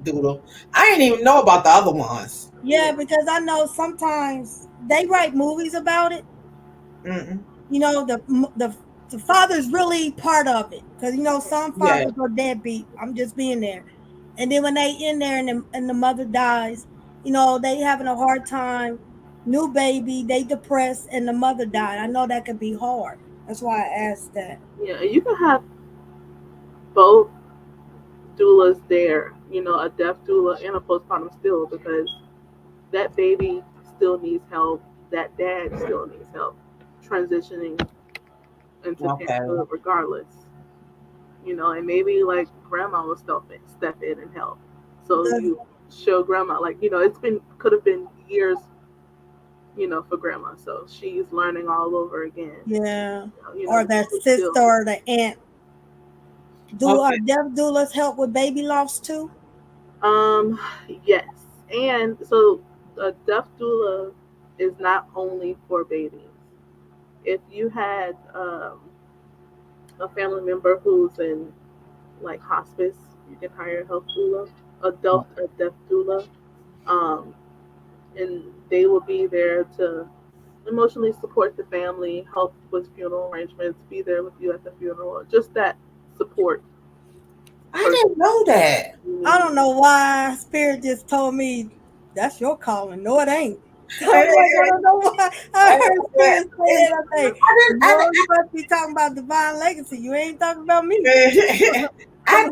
doula. I didn't even know about the other ones. Yeah, because I know sometimes they write movies about it. Mm-mm. The father's really part of it because some Yeah. fathers are deadbeat. I'm just being there, and then when they in there and the mother dies, they having a hard time. New baby, they depressed, and the mother died. I know that could be hard. That's why I asked that. Yeah, you can have both doulas there. A death doula and a postpartum still because that baby still needs help. That dad still needs help transitioning into Okay. parenthood regardless. And maybe like grandma will step in and help. So you show grandma could have been years, for grandma. So she's learning all over again. Yeah. Or that sister or the aunt. Do Okay. death doulas help with baby loss too? Yes. And so a death doula is not only for babies. If you had a family member who's in like hospice, you can hire a health doula, a death doula, um, and they will be there to emotionally support the family, help with funeral arrangements, be there with you at the funeral, just that support. I didn't know that. I don't know why Spirit just told me that's your calling. No, it ain't. I'm I like, I don't know why. I heard Spirit say that. I think, no, you must be talking about divine legacy. You ain't talking about me. I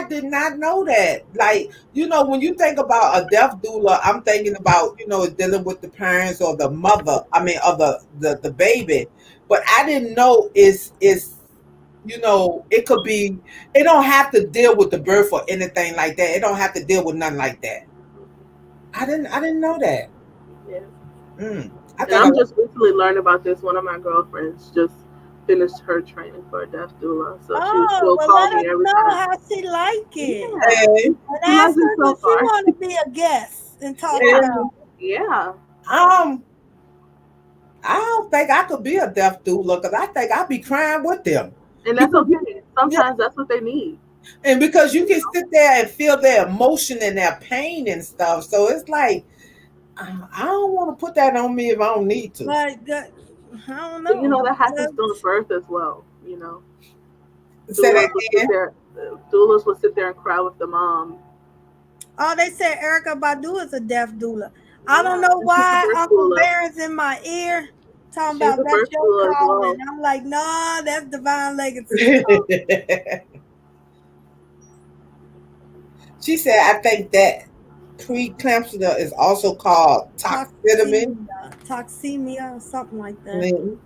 did not know that. Like, when you think about a death doula, I'm thinking about, dealing with the parents or the mother, or the baby. But I didn't know it could be, it don't have to deal with the birth or anything like that. It don't have to deal with nothing like that. I didn't know that. Yeah. I And I'm just recently learning about this. One of my girlfriends just finished her training for a death doula, so she will call me every know time. how she like it. Yeah. And ask her if she want to be a guest and talk about. Yeah. I don't think I could be a death doula because I think I'd be crying with them. And that's okay. Sometimes that's what they need. And because you can sit there and feel their emotion and their pain and stuff. So it's like, I don't want to put that on me if I don't need to. But I don't know. But, that happens during birth as well, Say that again. Doulas will sit there and cry with the mom. Oh, they said Erykah Badu is a death doula. I don't know why Uncle Barron's in my ear talking about that's your calling. I'm like, no, that's divine legacy. She said, I think that preeclampsia is also called toxemia or something like that.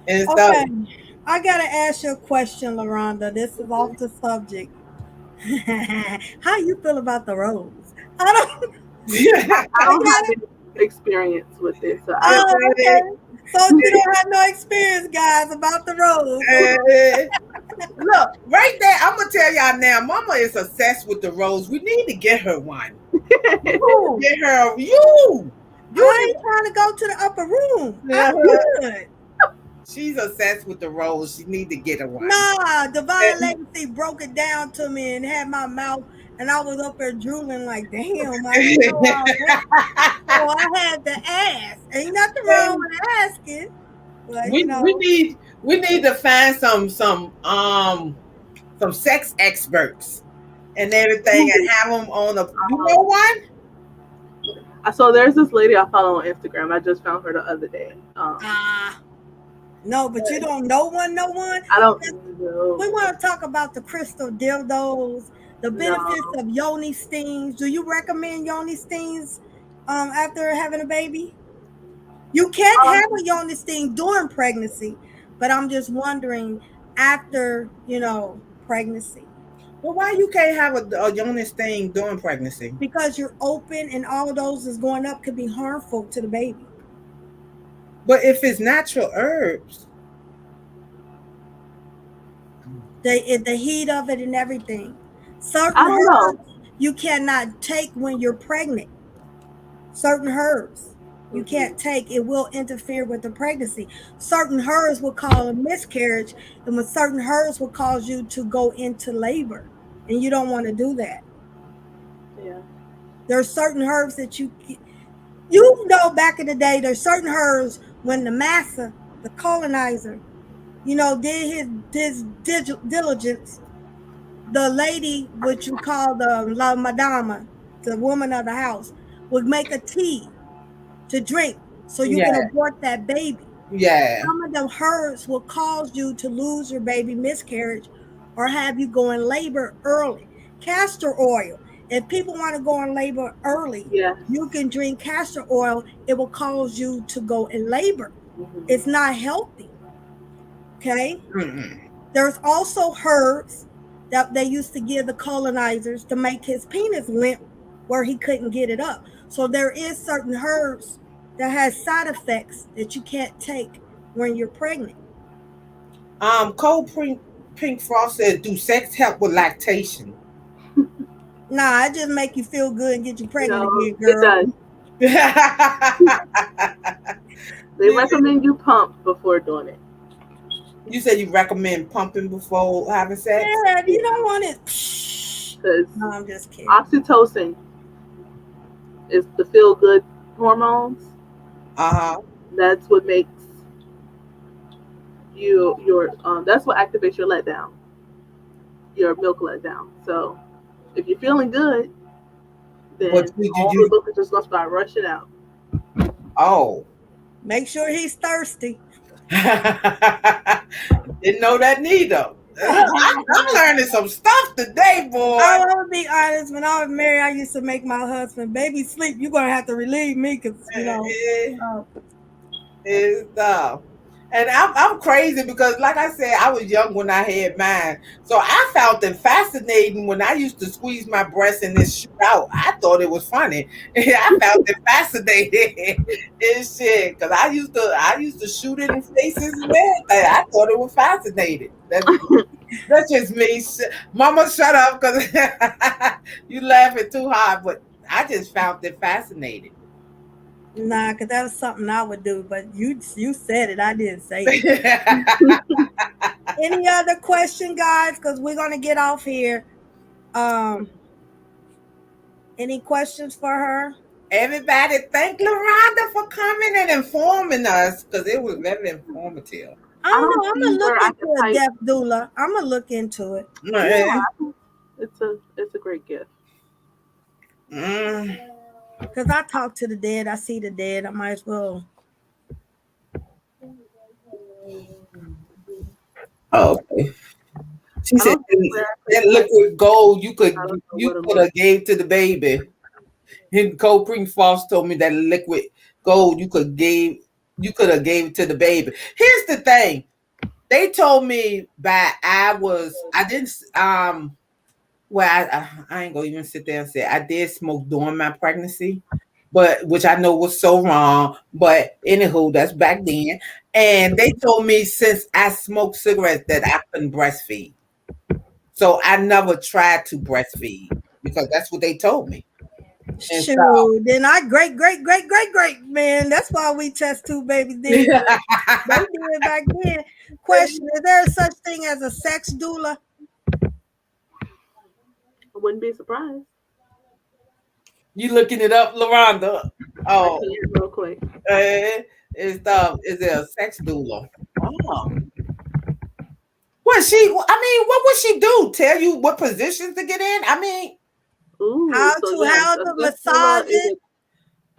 And okay, I gotta ask you a question, LaRonda. This is off the subject. How you feel about the rose? I don't have any experience with it. So okay. So you don't have no experience, guys, about the rose. Look, right there, I'm gonna tell y'all now. Mama is obsessed with the rose. We need to get her one. Get her you. I ain't trying to go to the upper room. I'm good. She's obsessed with the rose. She need to get her one. Nah, Divine Legacy broke it down to me and had my mouth, and I was up there drooling like, damn. So I had to ask. Ain't nothing wrong with asking. But, we need to find some sex experts and everything and have them on a. You know what? So there's this lady I follow on Instagram. I just found her the other day. No, but you don't know one? I don't know. We want to talk about the crystal dildos, the benefits of yoni stings. Do you recommend yoni stings after having a baby? You can't have a yoni sting during pregnancy, but I'm just wondering after, pregnancy. Well, why you can't have a yoni sting during pregnancy? Because you're open and all those is going up could be harmful to the baby. But if it's natural herbs, the heat of it and everything. Certain herbs you cannot take when you're pregnant. Certain herbs you can't take. It will interfere with the pregnancy. Certain herbs will cause a miscarriage, and with certain herbs will cause you to go into labor, and you don't want to do that. Yeah. There are certain herbs that back in the day, there's certain herbs when the master, the colonizer, did his diligence, the lady, which you call the La Madama, the woman of the house, would make a tea to drink so you can abort that baby. Yeah. Some of the herbs will cause you to lose your baby, miscarriage, or have you go in labor early. Castor oil. If people want to go in labor early, you can drink castor oil. It will cause you to go in labor. Mm-hmm. It's not healthy. Okay? Mm-hmm. There's also herbs that they used to give the colonizers to make his penis limp where he couldn't get it up. So there is certain herbs that has side effects that you can't take when you're pregnant. Cold Pink Frost says, do sex help with lactation? Nah, it just make you feel good and get you pregnant No, again, it girl. does. They recommend you pump before doing it. You said you recommend pumping before having sex? Yeah, you don't want it. Because No, I'm just kidding. oxytocin is the feel good hormones. That's what makes that's what activates your letdown, your milk letdown. So if you're feeling good, then all the milk is just gonna start rushing out. Oh. Make sure he's thirsty. Didn't know that neither. I'm learning some stuff today, boy. I will be honest. When I was married, I used to make my husband, baby, sleep. You're gonna have to relieve me, because And I'm crazy because, like I said, I was young when I had mine. So I found it fascinating when I used to squeeze my breast and then shoot out. I thought it was funny. I found it fascinating and shit. Because I used to shoot it in faces and everything. I thought it was fascinating. That's just me. Mama, shut up, because you laughing too hard. But I just found it fascinating. Nah, because that was something I would do, but you said it. I didn't say it. Any other question, guys? Because we're gonna get off here. Any questions for her? Everybody, thank LaRonda for coming and informing us, because it was very informative. I don't know. I'm gonna look into a death doula. I'm gonna look into it. Yeah, it's a great gift. Because I talk to the dead, I see the dead. I might as well. Oh, okay. She said that liquid gold you could have gave to the baby. And Cold Cream Falls told me that liquid gold you could have gave to the baby. Here's the thing. They told me that I ain't gonna even sit there and say I did smoke during my pregnancy, but which I know was so wrong. But anywho, that's back then. And they told me since I smoked cigarettes that I couldn't breastfeed. So I never tried to breastfeed because that's what they told me. Shoot, then I great, man. That's why we test tube babies. They did it back then. Question: is there such thing as a sex doula? I wouldn't be surprised. You looking it up, LaRonda? Oh, real quick. Is there a sex doula? Oh. What would she do? Tell you what positions to get in? I mean, how to massage it.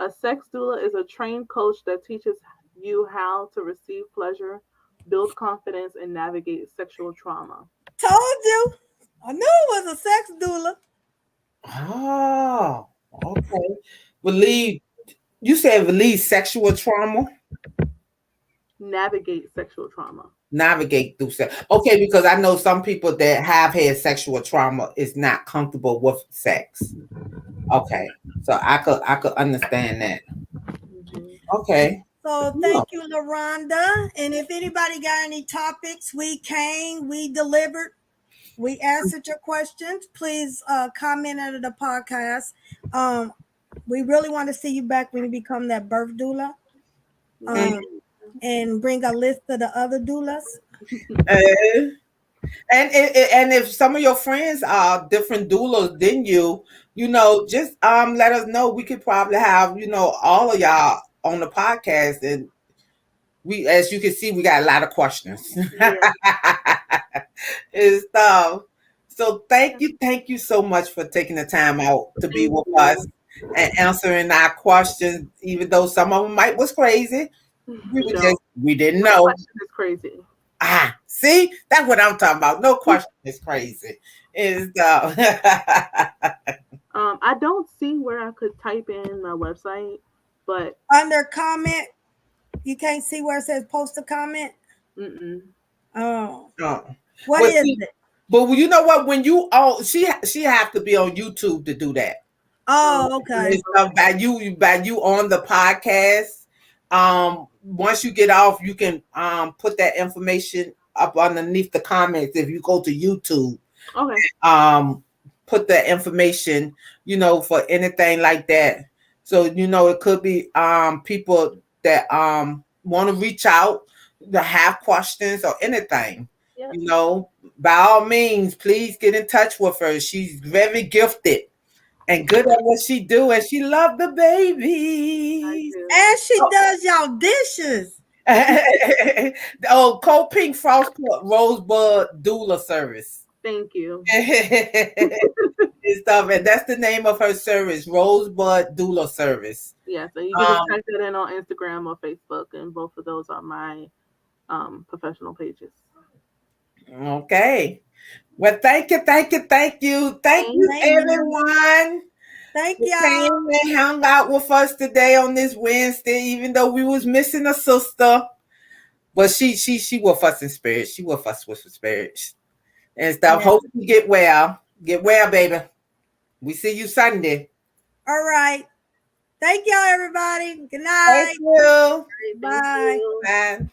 A sex doula is a trained coach that teaches you how to receive pleasure, build confidence, and navigate sexual trauma. Told you. I knew it was a sex doula. Oh, okay. You said relieve sexual trauma? Navigate sexual trauma. Navigate through sex. Okay, because I know some people that have had sexual trauma is not comfortable with sex. Okay, so I could understand that. Okay. So thank you, LaRonda. And if anybody got any topics, we delivered. We answered your questions. Please comment under the podcast. We really want to see you back when you become that birth doula. And bring a list of the other doulas. And if some of your friends are different doulas than you, just let us know. We could probably have, all of y'all on the podcast. And we, as you can see, we got a lot of questions. So thank you so much for taking the time out to be with us and answering our questions, even though some of them was crazy. We didn't know. No question is crazy. See, that's what I'm talking about. No question is crazy. I don't see where I could type in my website, but under comment, you can't see where it says post a comment. Oh. What is it? But you know what? When you she have to be on YouTube to do that. Oh, okay. By you on the podcast. Once you get off, you can put that information up underneath the comments if you go to YouTube. Okay. put the information, for anything like that. So, it could be people that want to reach out to have questions or anything. Yep. By all means, please get in touch with her. She's very gifted and good at what she do, and she love the babies. And she does y'all dishes. Oh, Cold Pink Frostport Rosebud Doula Service. Thank you. And stuff, and that's the name of her service, Rosebud Doula Service. Yes, and you can just type that in on Instagram or Facebook, and both of those are my professional pages. Okay. Well, thank you, everyone. Thank You y'all. came and hung out with us today on this Wednesday, even though we was missing a sister. But she with us in spirit. She with us with spirits and stuff. Yeah. Hope you get well. Get well, baby. We see you Sunday. All right. Thank y'all, everybody. Good night. Thank you. Bye. You. Bye.